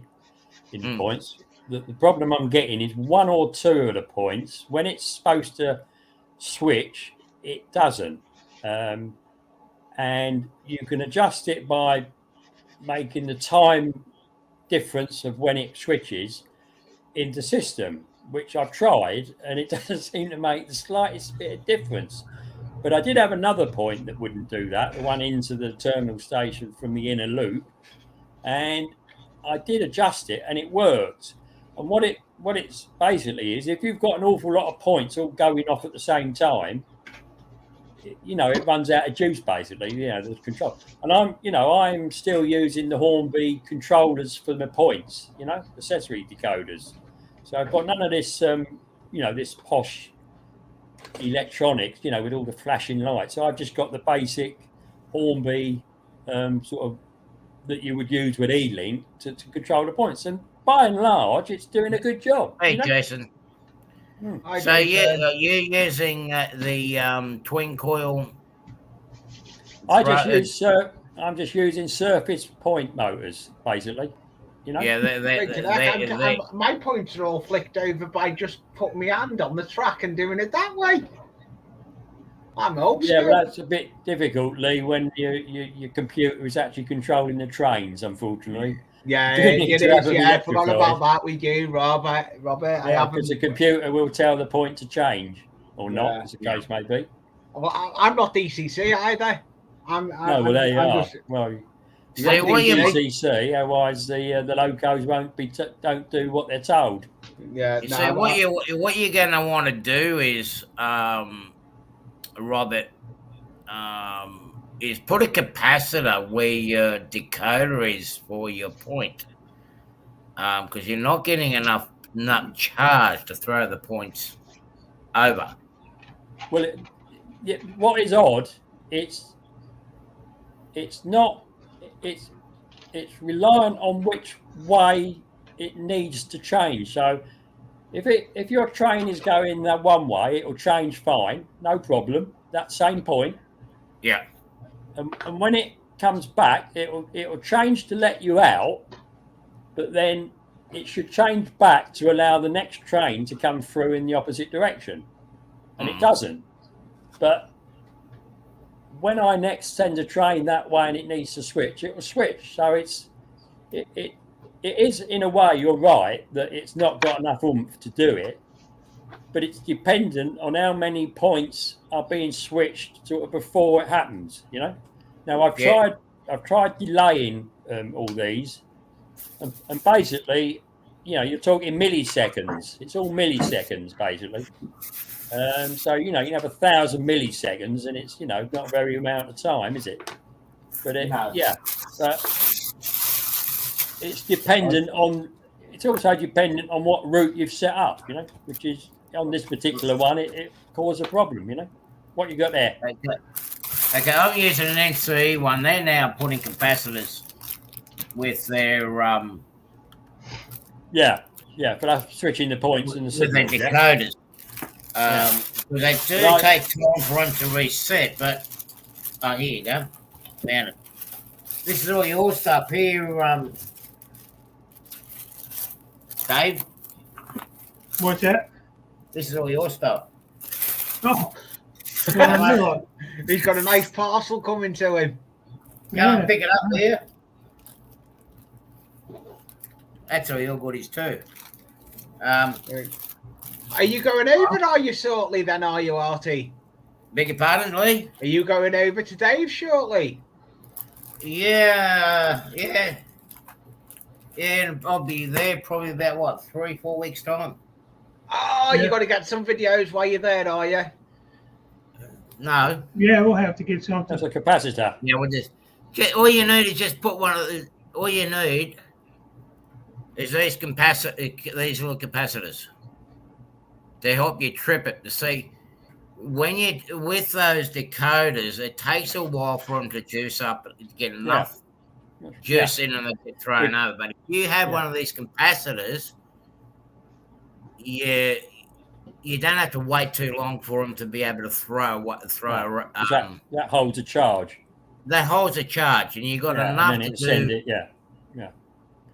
in the points. The problem I'm getting is one or two of the points when it's supposed to switch, it doesn't, and you can adjust it by making the time difference of when it switches in the system, which I've tried, and it doesn't seem to make the slightest bit of difference. But I did have another point that wouldn't do that, the one into the terminal station from the inner loop, and I did adjust it, and it worked. And what it's basically is, if you've got an awful lot of points all going off at the same time, it runs out of juice basically. The control. And I'm still using the Hornby controllers for the points, accessory decoders. So I've got none of this, this posh electronics, with all the flashing lights. So I've just got the basic Hornby sort of that you would use with E-Link to control the points. And by and large, it's doing a good job. Hey, Jason. So you're using the twin coil? I'm just using surface point motors, basically. Yeah, my points are all flicked over by just putting my hand on the track and doing it that way. I'm old. Yeah, but that's a bit difficult, Lee, when your computer is actually controlling the trains, unfortunately. Yeah, it is. Yeah, I forgot about that. We do, Robert. Yeah, because the computer will tell the point to change or not, as the case may be. Well, I'm not DCC either. There you are. Well, you have to be DCC, otherwise the locos don't do what they're told. Yeah. So what you're going to want to do is, Robert, is put a capacitor where your decoder is for your point, because you're not getting enough charge to throw the points over. Well, what is odd, it's reliant on which way it needs to change. So if your train is going that one way, it'll change fine, no problem, that same point. Yeah. And when it comes back, it'll change to let you out, but then it should change back to allow the next train to come through in the opposite direction. And it doesn't. But when I next send a train that way and it needs to switch, it will switch. So it is, in a way, you're right, that it's not got enough oomph to do it, but it's dependent on how many points are being switched sort of before it happens, Now I've tried delaying all these, and basically, you're talking milliseconds. It's all milliseconds basically. So you can have 1,000 milliseconds, and it's not a very amount of time, is it? But but it's dependent on. It's also dependent on what route you've set up, which is on this particular one, it caused a problem. What you got there? Okay, I'm using an NCE one. They're now putting capacitors with their Yeah, but I'm switching the points and the with the signals. Yeah? decoders. Yeah. They do Right. take time for them to reset, but here you go. Found it. This is all your stuff here, Dave. What's that? This is all your stuff. Oh, well, He's got a nice parcel coming to him. Go and pick it up here. That's all your goodies too. Are you going over, are you, shortly then, are you, Artie? Beg your pardon, Lee? Are you going over to Dave shortly? Yeah, and I'll be there probably about, what, 3-4 weeks' time? Oh, you got to get some videos while you're there, are you? No. Yeah, we'll have to get something. That's a capacitor. Yeah, we'll just all you need is just put one of the, all you need is these little capacitors to help you trip it, to see when you with those decoders, it takes a while for them to juice up to get enough juice in and they get thrown over. But if you have one of these capacitors, you don't have to wait too long for them to be able to throw. That holds a charge. That holds a charge, and you got enough and then to send do it. Yeah.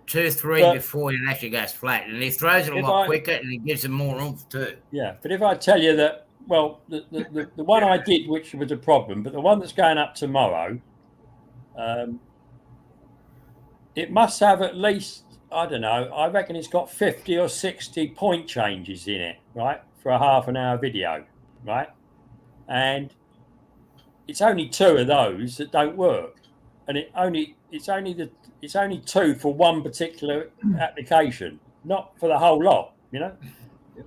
2-3 before it actually goes flat, and he throws it a lot quicker, and he gives it more oomph too. Yeah, but if I tell you that, well, the one I did, which was a problem, but the one that's going up tomorrow, it must have at least, I don't know, I reckon it's got 50 or 60 point changes in it, right, for a half-an-hour video, right? And it's only 2 of those that don't work, and it's only 2 for one particular application, not for the whole lot. You know,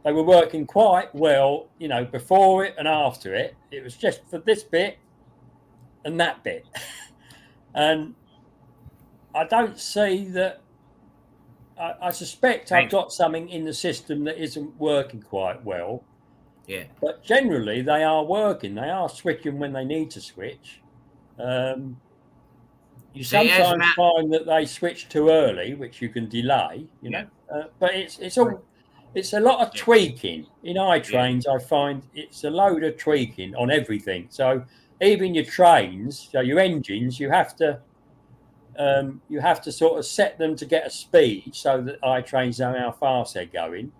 they were working quite well. You know, before it and after it, it was just for this bit and that bit, and I don't see that. I suspect I've got something in the system that isn't working quite well. Yeah. But generally, they are working. They are switching when they need to switch. You sometimes find that they switch too early, which you can delay. You know, but it's a lot of tweaking in iTrains. I find it's a load of tweaking on everything. So even your trains, so your engines, you have to sort of set them to get a speed so that iTrains know how fast they're going.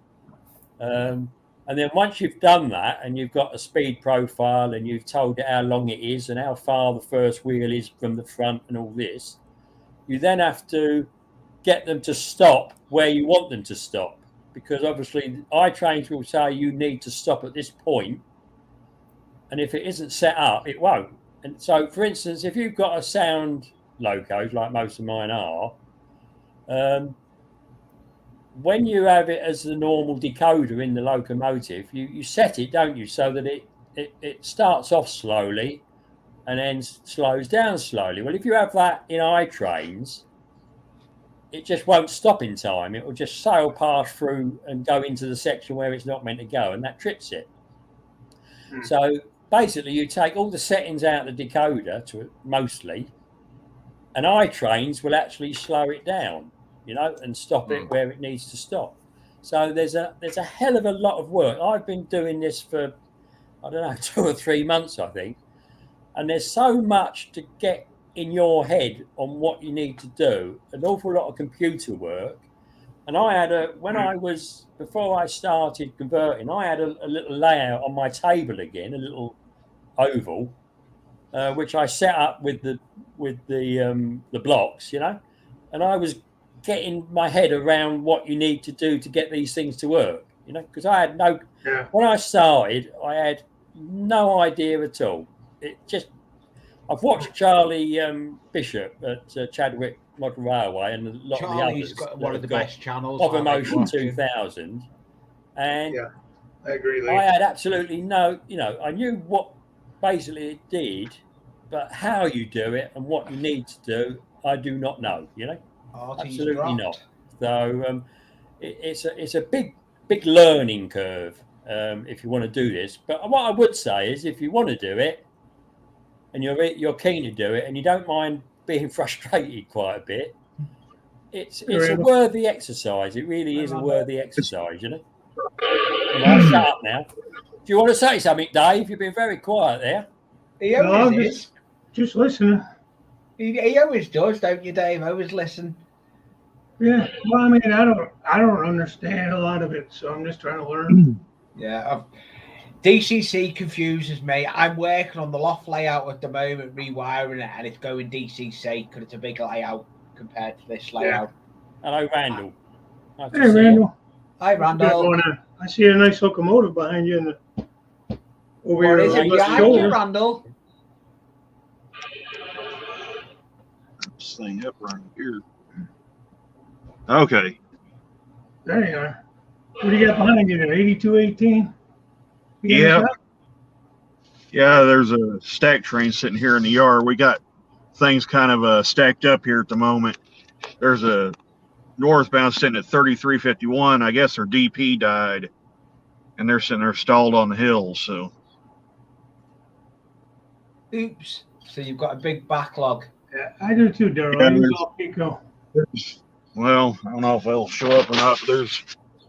And then once you've done that and you've got a speed profile and you've told it how long it is and how far the first wheel is from the front and all this, you then have to get them to stop where you want them to stop. Because obviously iTrains will say you need to stop at this point, and if it isn't set up, it won't. And so, for instance, if you've got a sound locos, like most of mine are, when you have it as the normal decoder in the locomotive, you set it, don't you, so that it starts off slowly and then slows down slowly. Well, if you have that in iTrains, it just won't stop in time. It will just sail past through and go into the section where it's not meant to go, and that trips it. So basically, you take all the settings out of the decoder mostly, and iTrains will actually slow it down, you know, and stop it where it needs to stop. So there's a hell of a lot of work. I've been doing this for, I don't know, 2 or 3 months, I think. And there's so much to get in your head on what you need to do, an awful lot of computer work. And I had before I started converting, I had a little layout on my table again, a little oval, which I set up with the blocks, you know, and I was getting my head around what you need to do to get these things to work, you know, because I had when I started, I had no idea at all. I've watched Charlie Bishop at Chadwick Model Railway and a lot of the others. He's got one of the best channels of Emotion 2000, and I agree, Lee. I had absolutely no, you know, I knew what basically it did, but how you do it and what you need to do, I do not know, you know. Absolutely not. So it's a big learning curve if you want to do this. But what I would say is, if you want to do it and you're keen to do it and you don't mind being frustrated quite a bit, it's a worthy exercise. It really is a worthy exercise, you know. Well, I'll shut up now. Do you want to say something, Dave? You've been very quiet there. He always is. Just listening. He always does, don't you, Dave? Always listen. Yeah. Well, I mean, I don't understand a lot of it, so I'm just trying to learn. Yeah. DCC confuses me. I'm working on the loft layout at the moment, rewiring it, and it's going DCC because it's a big layout compared to this layout. Hello, Randall. Nice Hey, Randall. Hi, Randall. I see a nice locomotive behind you over What your is it behind you, Randall? This thing up right here. Okay. There you are. What do you got behind you there? 8218? Yeah. Yeah, there's a stack train sitting here in the yard. We got things kind of stacked up here at the moment. There's a northbound sitting at 3351. I guess their DP died, and they're sitting there stalled on the hills. So. Oops. So you've got a big backlog. Yeah, I do too, Daryl. Yeah, I use all Pico. Well, I don't know if it'll show up or not. But there's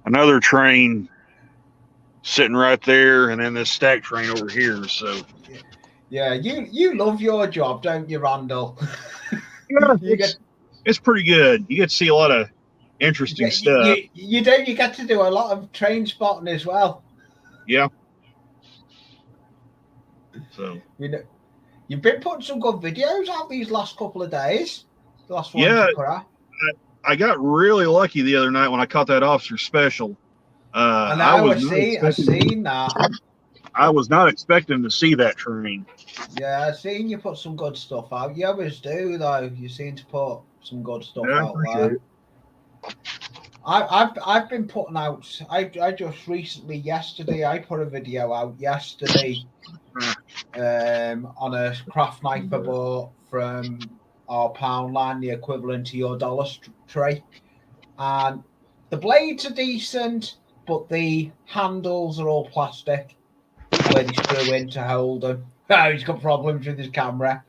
another train sitting right there, and then this stack train over here. So. Yeah, you love your job, don't you, Randall? Yeah, it's pretty good. You get to see a lot of interesting stuff. You do. You get to do a lot of train spotting as well. Yeah. So. You know, you've been putting some good videos out these last couple of days. The last one. Yeah. I got really lucky the other night when I caught that officer special. And I've seen that. I was not expecting to see that train. Yeah, I've seen you put some good stuff out. You always do, though. You seem to put some good stuff out there. I've been putting out. I just recently yesterday I put a video out yesterday on a craft knife I bought from our pound line, the equivalent to your dollar tray, and the blades are decent, but the handles are all plastic where they screw in to hold them. Oh, he's got problems with his camera.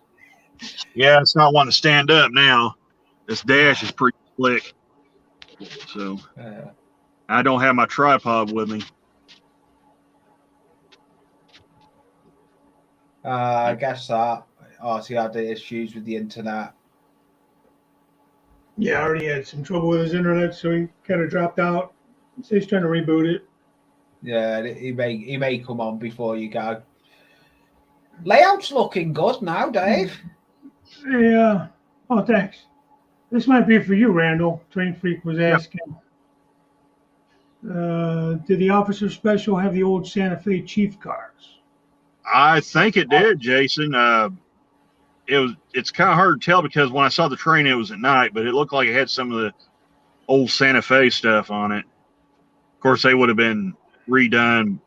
Yeah, it's not wanting to stand up now. This dash is pretty slick. So I don't have my tripod with me. I guess that RT had issues with the internet. Yeah, I already had some trouble with his internet, so he kind of dropped out. So he's trying to reboot it. Yeah, he may come on before you go. Layout's looking good now, Dave. Hey, oh, thanks. This might be for you, Randall. Train Freak was asking. Did the officer special have the old Santa Fe Chief cars? I think it did, Jason. It's kind of hard to tell because when I saw the train, it was at night, but it looked like it had some of the old Santa Fe stuff on it. Of course, they would have been redone,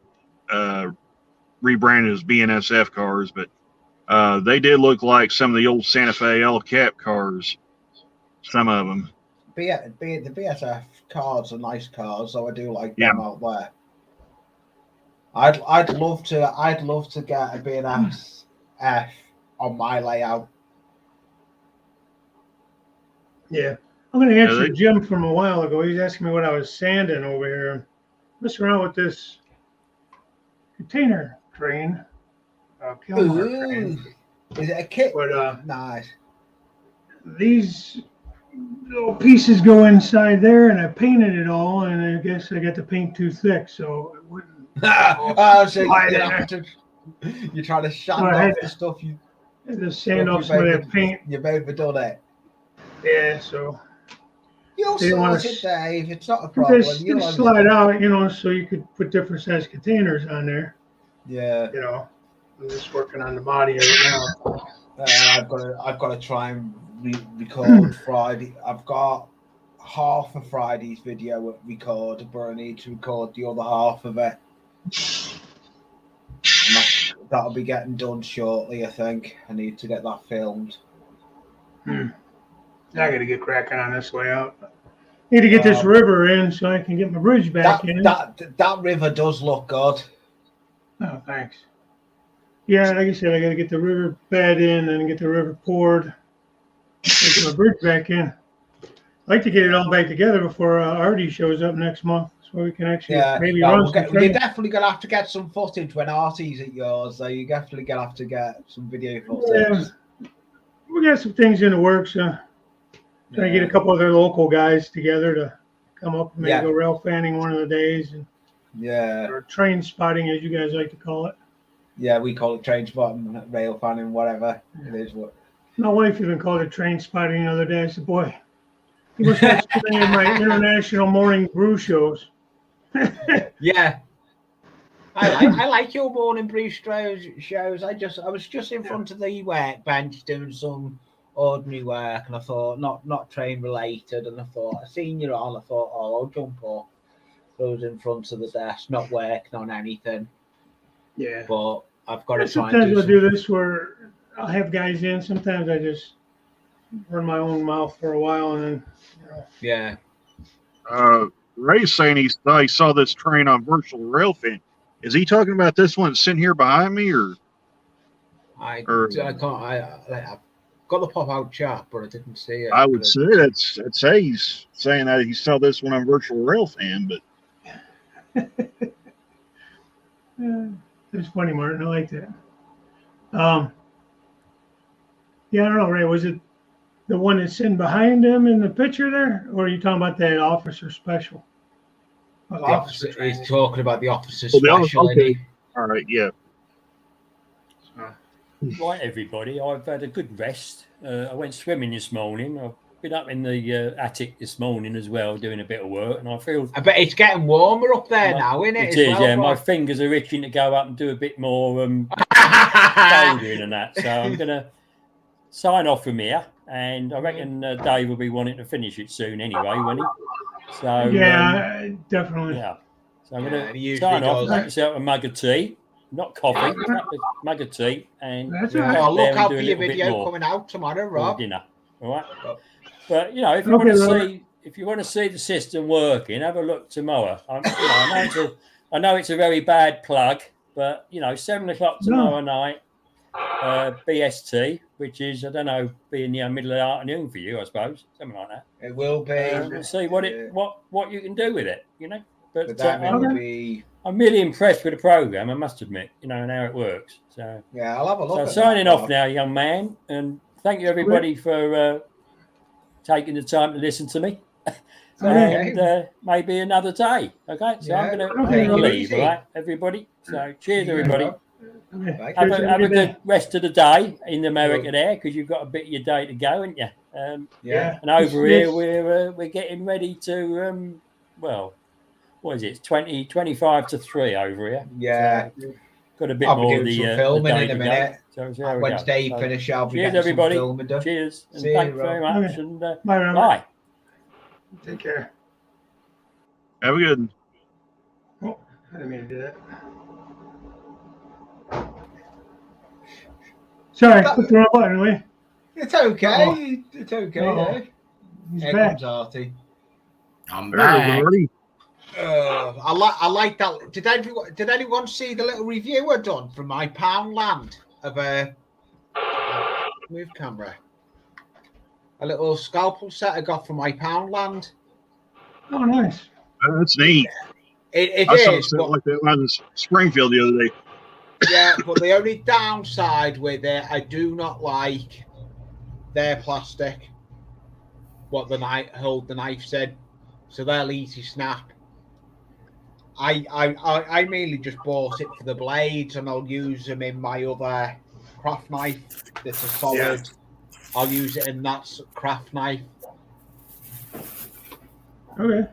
rebranded as BNSF cars, but they did look like some of the old Santa Fe El Cap cars. Some of them. The BSF cars are nice cars, so I do like them out there. I'd love to get a BNSF on my layout. Yeah. I'm going to answer Jim from a while ago. He's asking me what I was sanding over here. Messing around with this container train. Train. Is it a kit? But, nice. These little pieces go inside there, and I painted it all, and I guess I got the paint too thick, so it wouldn't. So you're trying to sand off the stuff you. Just sand off some of that paint. You've overdone it. Yeah, so. You'll sort it, Dave. It's not a problem. Just slide out, so you could put different size containers on there. Yeah. I'm just working on the body of it now. I've got to try and record Friday. I've got half of Friday's video recorded, but I need to record the other half of it. And that'll be getting done shortly, I think. I need to get that filmed. I got to get cracking on this way out. Need to get this river in so I can get my bridge back in. That river does look good. Oh, thanks. Yeah, like I said, I got to get the river bed in and get the river poured. Get my bridge back in. like to get it all back together before Artie shows up next month, so we can actually maybe no, run some you're trains. definitely gonna have to get some footage when Artie's at yours. So you're definitely gonna have to get some video footage. Yeah, we got some things in the works. Trying to get a couple of their local guys together to come up and maybe go rail fanning one of the days, and or train spotting, as you guys like to call it. Yeah, we call it train spotting, rail fanning, whatever it is. What my wife even called it train spotting the other day. I said, "Boy, you must watch too many of my international morning brew shows." Yeah. I like your morning brew shows. I was just in front of the workbench doing some ordinary work, and I thought not train related, and I thought I seen you on. I thought, oh, I'll jump up. So I was in front of the desk, not working on anything. Yeah, but I've got to try. Sometimes I'll do this where I'll have guys in. Sometimes I just run my own mouth for a while, and then yeah. Ray's saying he saw this train on virtual rail fan. Is he talking about this one sitting here behind me, or? I can't. I've got the pop out chat, but I didn't see it. I would say that's he's saying that he saw this one on virtual rail fan, but. It's funny, Martin. I like that. Yeah, I don't know, Ray. Was it the one that's sitting behind him in the picture there, or are you talking about that officer special? He's talking about the officer special. Okay. All right, yeah. Right, everybody. I've had a good rest. I went swimming this morning. I've been up in the attic this morning as well, doing a bit of work, and I bet it's getting warmer up there now, isn't it? It is, yeah. My fingers are itching to go up and do a bit more bouldering and that. So I'm going to sign off from here, and I reckon Dave will be wanting to finish it soon anyway, won't he? So yeah, definitely. Yeah. So I'm going to sign off, make myself a mug of tea. Not coffee, a mug of tea, and look out for your video coming out tomorrow, Rob. Dinner, all right. But if you want to see the system working, have a look tomorrow. I know it's a very bad plug, but 7:00 tomorrow night, BST, which is be in the middle of the afternoon for you, I suppose, something like that. It will be. We'll see what you can do with it, But that will be. I'm really impressed with the program, I must admit, and how it works. So yeah, I'll have a look. So signing off now, young man, and thank you everybody for taking the time to listen to me. And maybe another day. Okay, so I'm going to leave. All right, everybody. So cheers, everybody. Have a good rest of the day in America there, because you've got a bit of your day to go, haven't you? And over here we're getting ready to what is it? 25 to 3 over here. Yeah. So got a bit more of the filming the in a minute. So when Dave finish, I'll be cheers, everybody. Cheers. And thanks very much. Okay. And bye. Take care. Have a good. Oh, I didn't mean to do that. Sorry, clicked the wrong button, Lee. It's okay. It's okay, Dave. He's back. Comes Artie. I'm back. I like that. Did anyone see the little review I done from my Poundland of a move camera? A little scalpel set I got from my Poundland. Oh, nice. That's neat. It I is. saw like that one in Springfield the other day. Yeah, but the only downside with it, I do not like their plastic. What the hold the knife said, so they'll easy snap. I mainly just bought it for the blades, and I'll use them in my other craft knife. That's a solid. Yeah. I'll use it in that craft knife. Okay.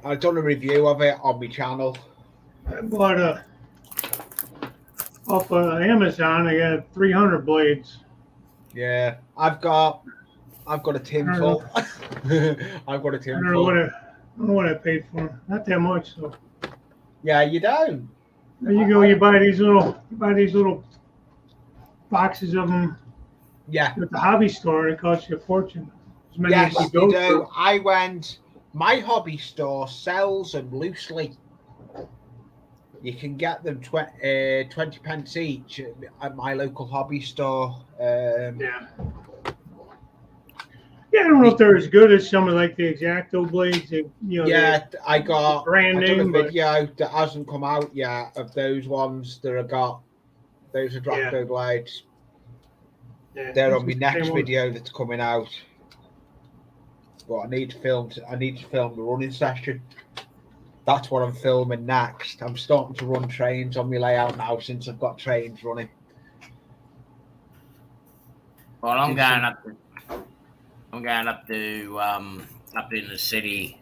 I've done a review of it on my channel. I bought off Amazon. I got 300 blades. Yeah, I've got a tin full. I've got a tin full. I don't know what I paid for them. Not that much, so. Yeah, you don't. There you go. You buy these little boxes of them. Yeah. At the hobby store, it costs you a fortune. Yes, you do. My hobby store sells them loosely. You can get them 20 pence each at my local hobby store. Yeah. Yeah, I don't know if they're as good as some of like the X-Acto blades. That, you know, Yeah, I've done a but video that hasn't come out yet of those ones that I got. Those are Dracto blades. Yeah, they're on my next video that's coming out. But I need to film the running session. That's what I'm filming next. I'm starting to run trains on my layout now since I've got trains running. Well, I'm going up to up in the city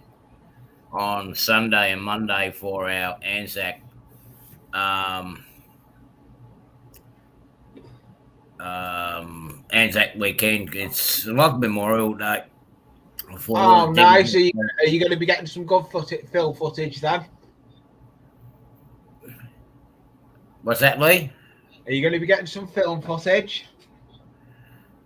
on Sunday and Monday for our Anzac Anzac weekend. It's like Memorial Day. Oh, nice. Are you going to be getting some good film footage then? What's that, Lee? Are you going to be getting some film footage?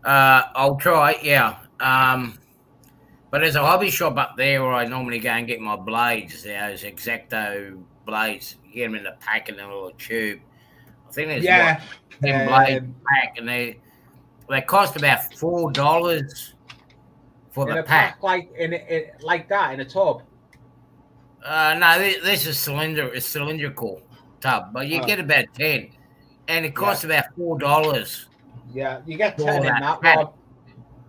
I'll try, yeah. But there's a hobby shop up there where I normally go and get my blades. Those X-Acto blades. You get them in a pack in a little tube. I think there's 10 blades pack, and they cost about $4 for the pack. Like that in a tub. No, this is cylindrical tub, but you get about 10, and it costs about $4. Yeah, you get 10 in that one.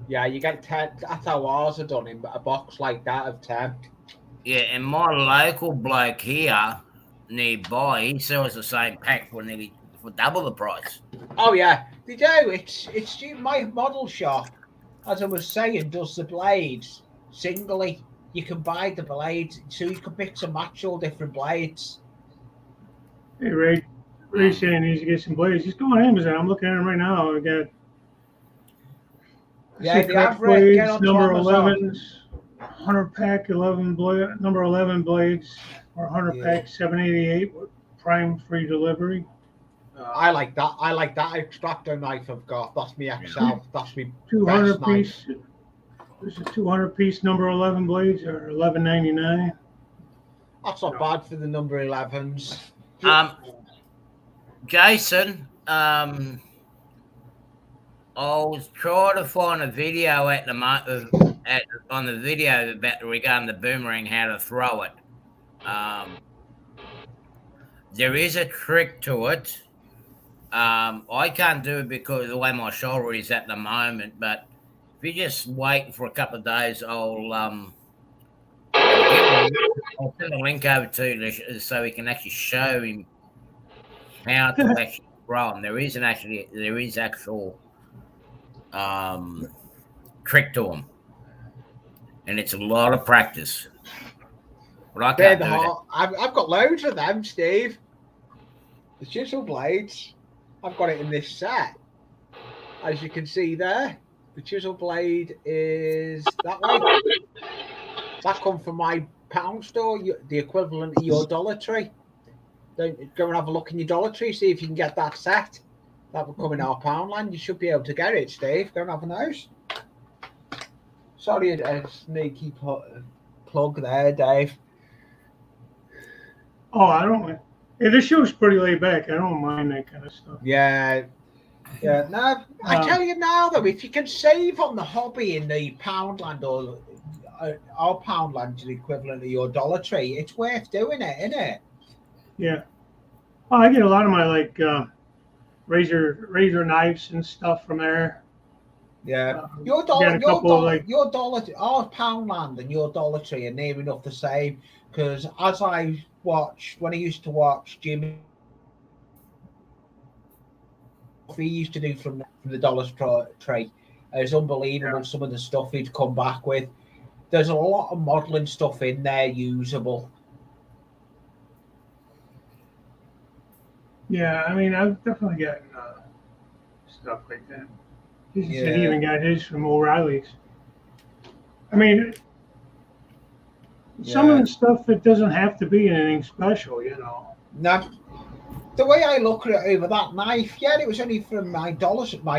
Yeah, you get 10. That's how ours are done, in a box like that of 10. Yeah, and my local bloke here nearby, he sells the same pack for double the price. Oh yeah, they do. It's my model shop, as I was saying, does the blades singly. You can buy the blades, so you can mix and match all different blades. Hey, Ray's saying he needs to get some blades. Just go on Amazon. I'm looking at them right now. I got the average blades, number 11s, 100 pack 11 blade, number 11 blades, or 100 pack 788 with prime free delivery. I like that. I like that X-Acto knife I've got. That's me XL. That's me 200 piece. There's a 200 piece number 11 blades are $11.99. That's not bad for the number 11s. Jason, I'll try to find a video on the video about regarding the boomerang, how to throw it. There is a trick to it. I can't do it because of the way my shoulder is at the moment, but if you just wait for a couple of days, I'll send a link over to you so we can actually show him how to actually throw them. There is actual trick to them, and it's a lot of practice. But I can't do that. I've got loads of them, Steve. The chisel blades. I've got it in this set, as you can see there. The chisel blade is that way. That come from my pound store, the equivalent of your Dollar Tree. Go and have a look in your Dollar Tree, see if you can get that set. That will come in our Poundland. You should be able to get it, Steve. Go and have a nose. Sorry, a sneaky plug there, Dave. Oh, I don't mind. Yeah, this show's pretty laid back. I don't mind that kind of stuff. Yeah. Yeah. No, I tell you now, though, if you can save on the hobby in the Poundland or our Poundland is the equivalent of your Dollar Tree, it's worth doing it, isn't it? Yeah. Oh, I get a lot of my razor knives and stuff from there. Yeah. Our Poundland and your Dollar Tree are near enough the same, because as I watched when I used to watch Jimmy, he used to do from the Dollar Tree. It's unbelievable some of the stuff he'd come back with. There's a lot of modelling stuff in there usable. Yeah, I mean, I've definitely gotten stuff like that. He said he even got his from O'Reilly's. I mean, some of the stuff, it doesn't have to be anything special, you know. No. The way I look at it over that knife, it was only from my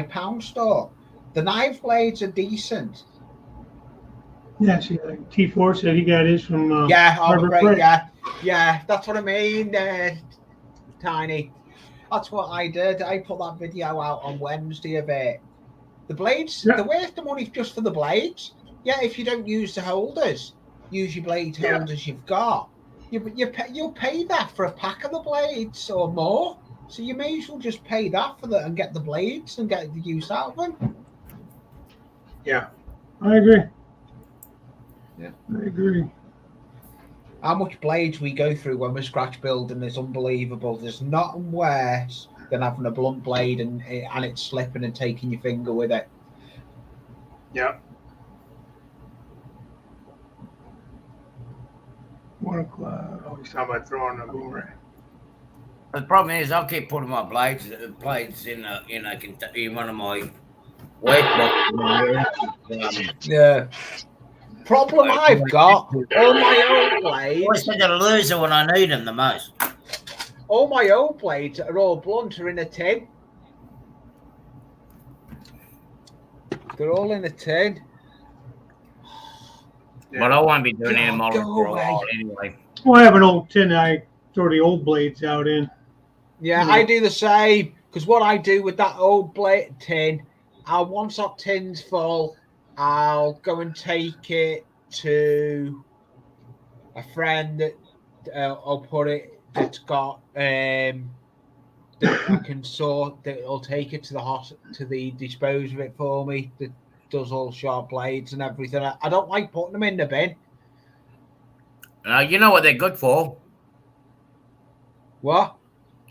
pound store. The knife blades are decent. Yeah, see, like T4 said he got his from great, yeah, that's what I mean, Tiny. That's what I did. I put that video out on Wednesday of it. The blades, they're worth the money just for the blades. Yeah, if you don't use the holders, use your blade holders you've got. You'll pay that for a pack of the blades or more. So you may as well just pay that for and get the blades and get the use out of them. Yeah, I agree. Yeah, I agree. How much blades we go through when we're scratch building is unbelievable. There's nothing worse than having a blunt blade and it's slipping and taking your finger with it. Yeah. 1 o'clock. Oh, he's talking about throwing a boomerang. The problem is, I'll keep putting my blades in one of my weight boxes. Yeah. Problem I've got, all my old blades. Always think of a loser when I need them the most. All my old blades are all blunt are in a tin. They're all in a tin. Yeah. But I won't be doing any more for a while anyway. Well, I have an old tin. I throw the old blades out in. Yeah, I do the same. Because what I do with that old blade tin, once that tin's full, I'll go and take it to a friend that I'll put it. That's got that I can sort. That'll take it to the dispose of it for me. That does all sharp blades and everything. I don't like putting them in the bin. You know what they're good for? What?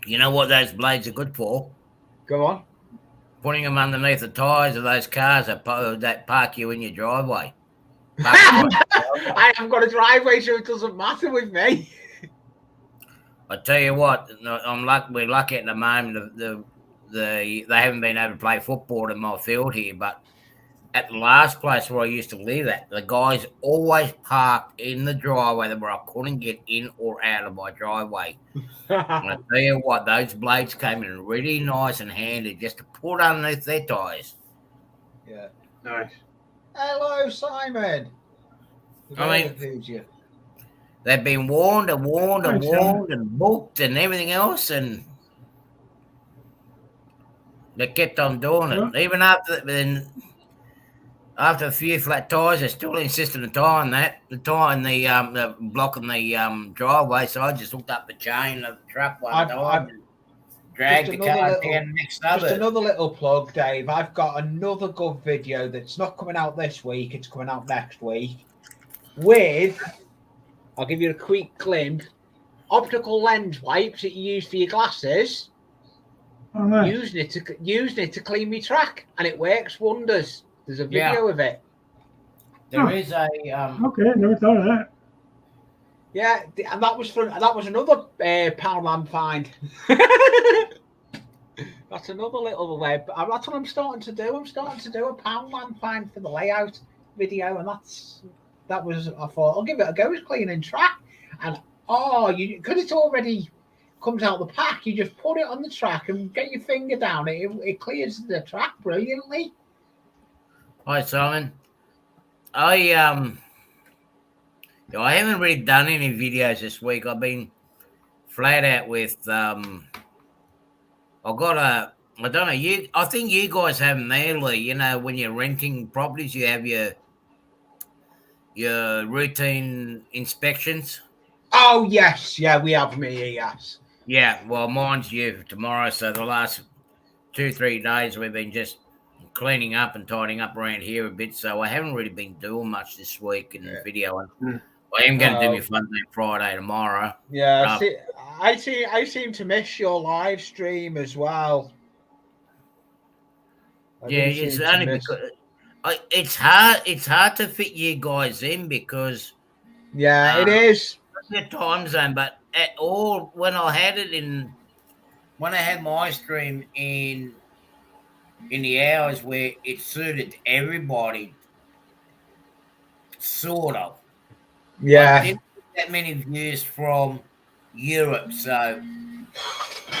You know what those blades are good for? Go on. Putting them underneath the tyres of those cars that park you in your driveway. I haven't got a driveway, so it doesn't matter with me. I tell you what, we're lucky at the moment. They haven't been able to play football in my field here, but at the last place where I used to live at, the guys always parked in the driveway where I couldn't get in or out of my driveway. And I tell you what, those blades came in really nice and handy just to put underneath their tyres. Yeah. Nice. Hello, Simon. They've been warned and booked and everything else, and they kept on doing it. Yeah. Even after a few flat tyres, they still insisted on tying the block in the driveway. So I just hooked up the chain of the truck one time and dragged the car down next suburb. Just another little plug, Dave. I've got another good video that's not coming out this week. It's coming out next week. I'll give you a quick glimpse. Optical lens wipes that you use for your glasses. Oh, nice. Using it to clean my track, and it works wonders. There's a video of it. There is a okay, never thought of that. Yeah, and that was another Poundland find. That's another little web. That's what I'm starting to do. I'm starting to do a Poundland find for the layout video, and I thought I'll give it a go. It's cleaning track, and because it's already comes out the pack, you just put it on the track and get your finger down it. It clears the track brilliantly. Hi, Simon. I haven't really done any videos this week. I've been flat out with I don't know, I think you guys have them there, Lee. You know, when you're renting properties, you have your routine inspections. Oh yes, yeah, we have them here, yes. Yeah, well, mine's due tomorrow, so the last 2-3 days we've been just cleaning up and tidying up around here a bit, so I haven't really been doing much this week in the video. I am going to do my Fun Day Friday tomorrow. Yeah, I seem to miss your live stream as well. It's only because it's hard to fit you guys in because it is the time zone. But when I had my stream in the hours where it suited everybody, sort of. Yeah. I didn't get that many views from Europe, so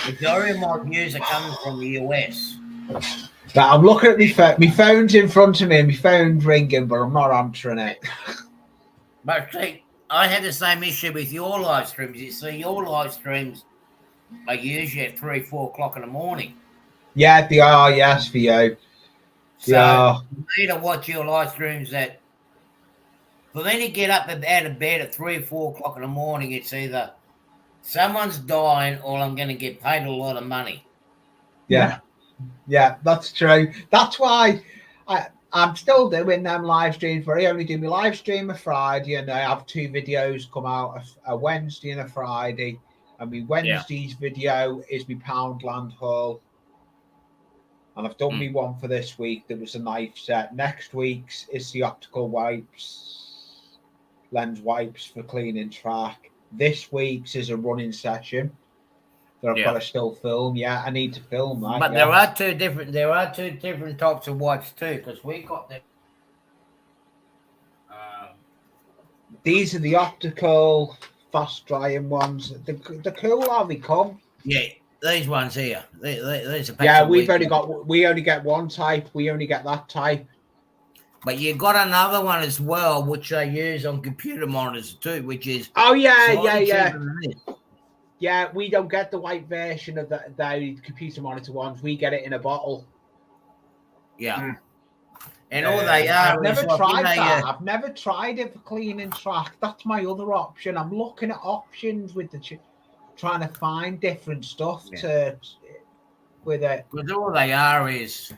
the majority of my views are coming from the US. But I'm looking at my phone. My phone's in front of me and my phone's ringing, but I'm not answering it. But see, I had the same issue with your live streams. You see, your live streams are usually at 3-4 o'clock in the morning. Yeah, they are. Yes, for you. So for me to watch your live streams at for me to get up out of bed at 3 or 4 o'clock in the morning, it's either someone's dying or I'm going to get paid a lot of money. Yeah, that's true. That's why I'm still doing them live streams, but I only do my live stream a Friday, and I have 2 videos come out a Wednesday and a Friday. And my Wednesday's video is my Poundland haul. And I've done me one for this week. There was a knife set. Next week's is the optical wipes, lens wipes for cleaning track. This week's is a running session that I've got to still film. Yeah, I need to film that. But there are two different types of wipes too, because we got the. These are the optical fast drying ones. The cool how they come. Yeah, these ones here. These are yeah, we only get one type. We only get that type. But you got another one as well, which they use on computer monitors too, which is Yeah, we don't get the white version of the computer monitor ones. We get it in a bottle. Yeah. And all they are. I've never tried that. I've never tried it for cleaning track. That's my other option. I'm looking at options with trying to find different stuff with it. Because all they are is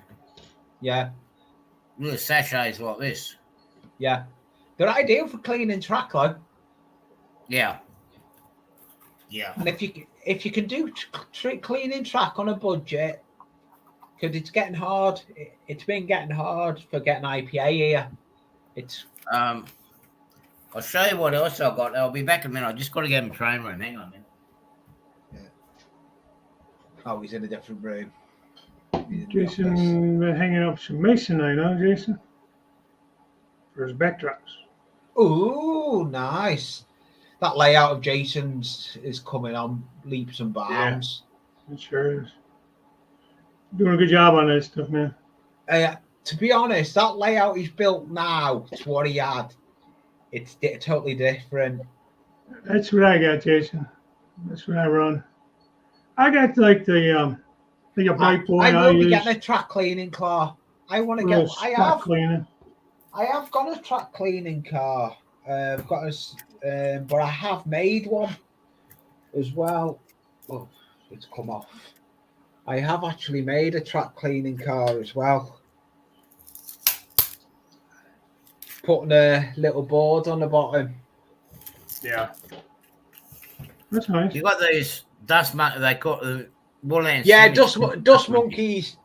little sachets like this. Yeah, they're ideal for cleaning track, though. Yeah. And if you can do cleaning track on a budget, because it's getting hard. It's been getting hard for getting IPA here. It's I'll show you what else I've got. I'll be back in a minute. I just got to get in the train room. Hang on a minute. Oh, he's in a different room. Jason hanging up some masonite, huh, Jason? For his backdrops. Ooh, nice. That layout of Jason's is coming on leaps and bounds. Yeah, it sure is. Doing a good job on that stuff, man. To be honest, that layout he's built now to what he had, it's totally different. That's what I got, Jason. That's what I run. I got like a bright boy. I will be getting a track cleaning car. I want to get. I have got a track cleaning car. I've got but I have made one as well. Oh, it's come off. I have actually made a track cleaning car as well. Putting a little board on the bottom. Yeah. That's nice. You got these dust monkeys, they got the woolland. Yeah, dust monkeys.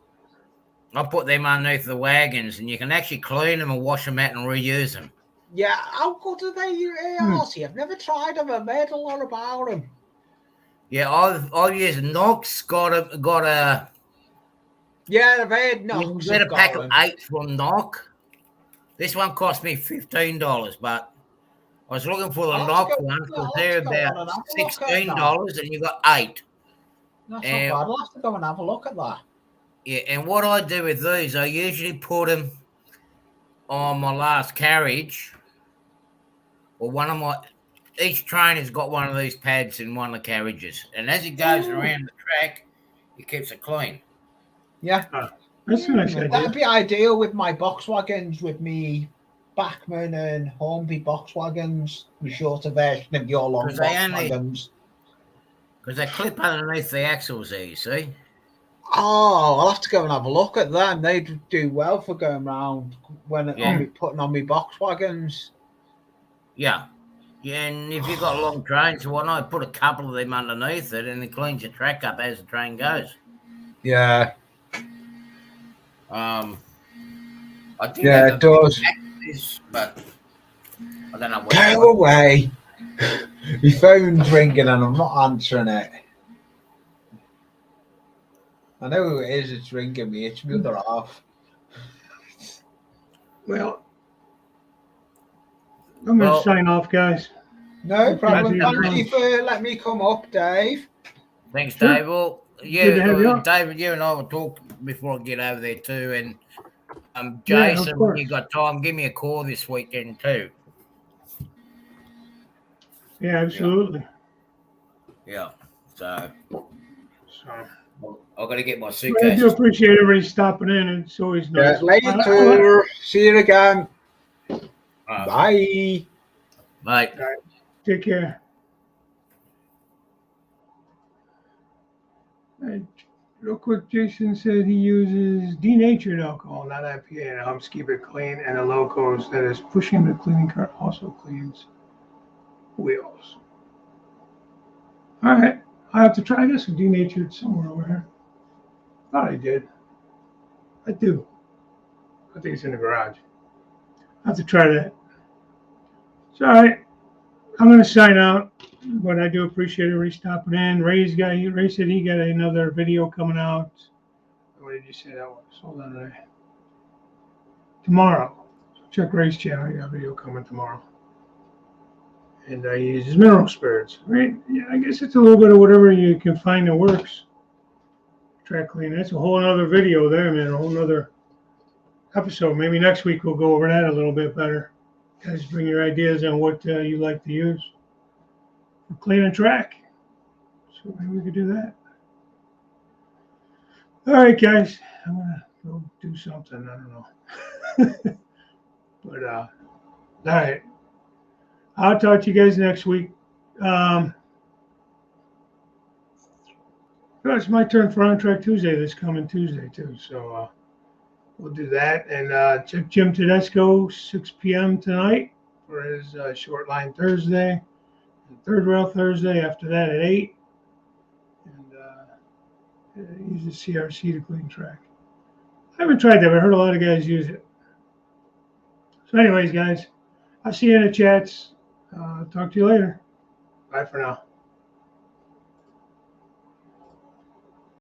I put them underneath the wagons, and you can actually clean them and wash them out and reuse them. Yeah, how good are they, Arsie? I've never tried them. I've heard a lot about them. Yeah, I've used Knox. Got a. Yeah, I've heard Knox. You get a pack of 8 from Knox. This one cost me $15, but I was looking for the Knox one because they're about $16, and you got 8. That's not bad. I'll have to go and have a look at that. Yeah, and what I do with these, I usually put them on my last carriage, or each train has got one of these pads in one of the carriages, and as it goes around the track, it keeps it clean. Yeah, that's a nice idea. That'd be ideal with my box wagons, with me Bachmann and Hornby box wagons, the shorter version of your long box wagons. Because they clip underneath the axles there, you see. Oh, I'll have to go and have a look at them. They do well for going around when I'm putting on my box wagons. Yeah. Yeah, and if you've got long trains, why not put a couple of them underneath it and it cleans your track up as the train goes. Yeah. I think it does. This, but I don't know what. Go away. My phone's ringing and I'm not answering it. I know who it is. It's ringing me. It's my other half. Well, I'm going to sign off, guys. No problem. Thank you for letting me come up, Dave. Thanks, Dave. Well, David, you and I will talk before I get over there too. And Jason, when you got time, give me a call this weekend too. Yeah, absolutely. Yeah. So I've got to get my suitcase. I do appreciate everybody stopping in. It's always nice. Later. See you again. All Bye. Bye. All right. Take care. And real quick, Jason said he uses denatured alcohol, not IPA, and it helps keep it clean. And the logo that is pushing the cleaning cart also cleans wheels. All right. I have to try this with denatured somewhere over here. Thought I did. I do. I think it's in the garage. I have to try that. It's all right. I'm going to sign out, but I do appreciate everybody stopping in. Ray said he got another video coming out. What did you say that was? Hold on, Ray. Tomorrow. Check Ray's channel. He got a video coming tomorrow. And he uses mineral spirits. Right? Yeah, I guess it's a little bit of whatever you can find that works. Track clean. That's a whole other video there, man. A whole other episode. Maybe next week we'll go over that a little bit better. Guys, bring your ideas on what you like to use for clean and track. So maybe we could do that. All right, guys. I'm gonna go do something. I don't know. But all right. I'll talk to you guys next week. It's my turn for On Track Tuesday this coming Tuesday too. So we'll do that. And check Jim Tedesco 6 p.m. tonight for his Short Line Thursday. And Third Rail Thursday after that at 8. And use the CRC to clean track. I haven't tried that, but I heard a lot of guys use it. So anyways, guys, I'll see you in the chats. Talk to you later. Bye for now.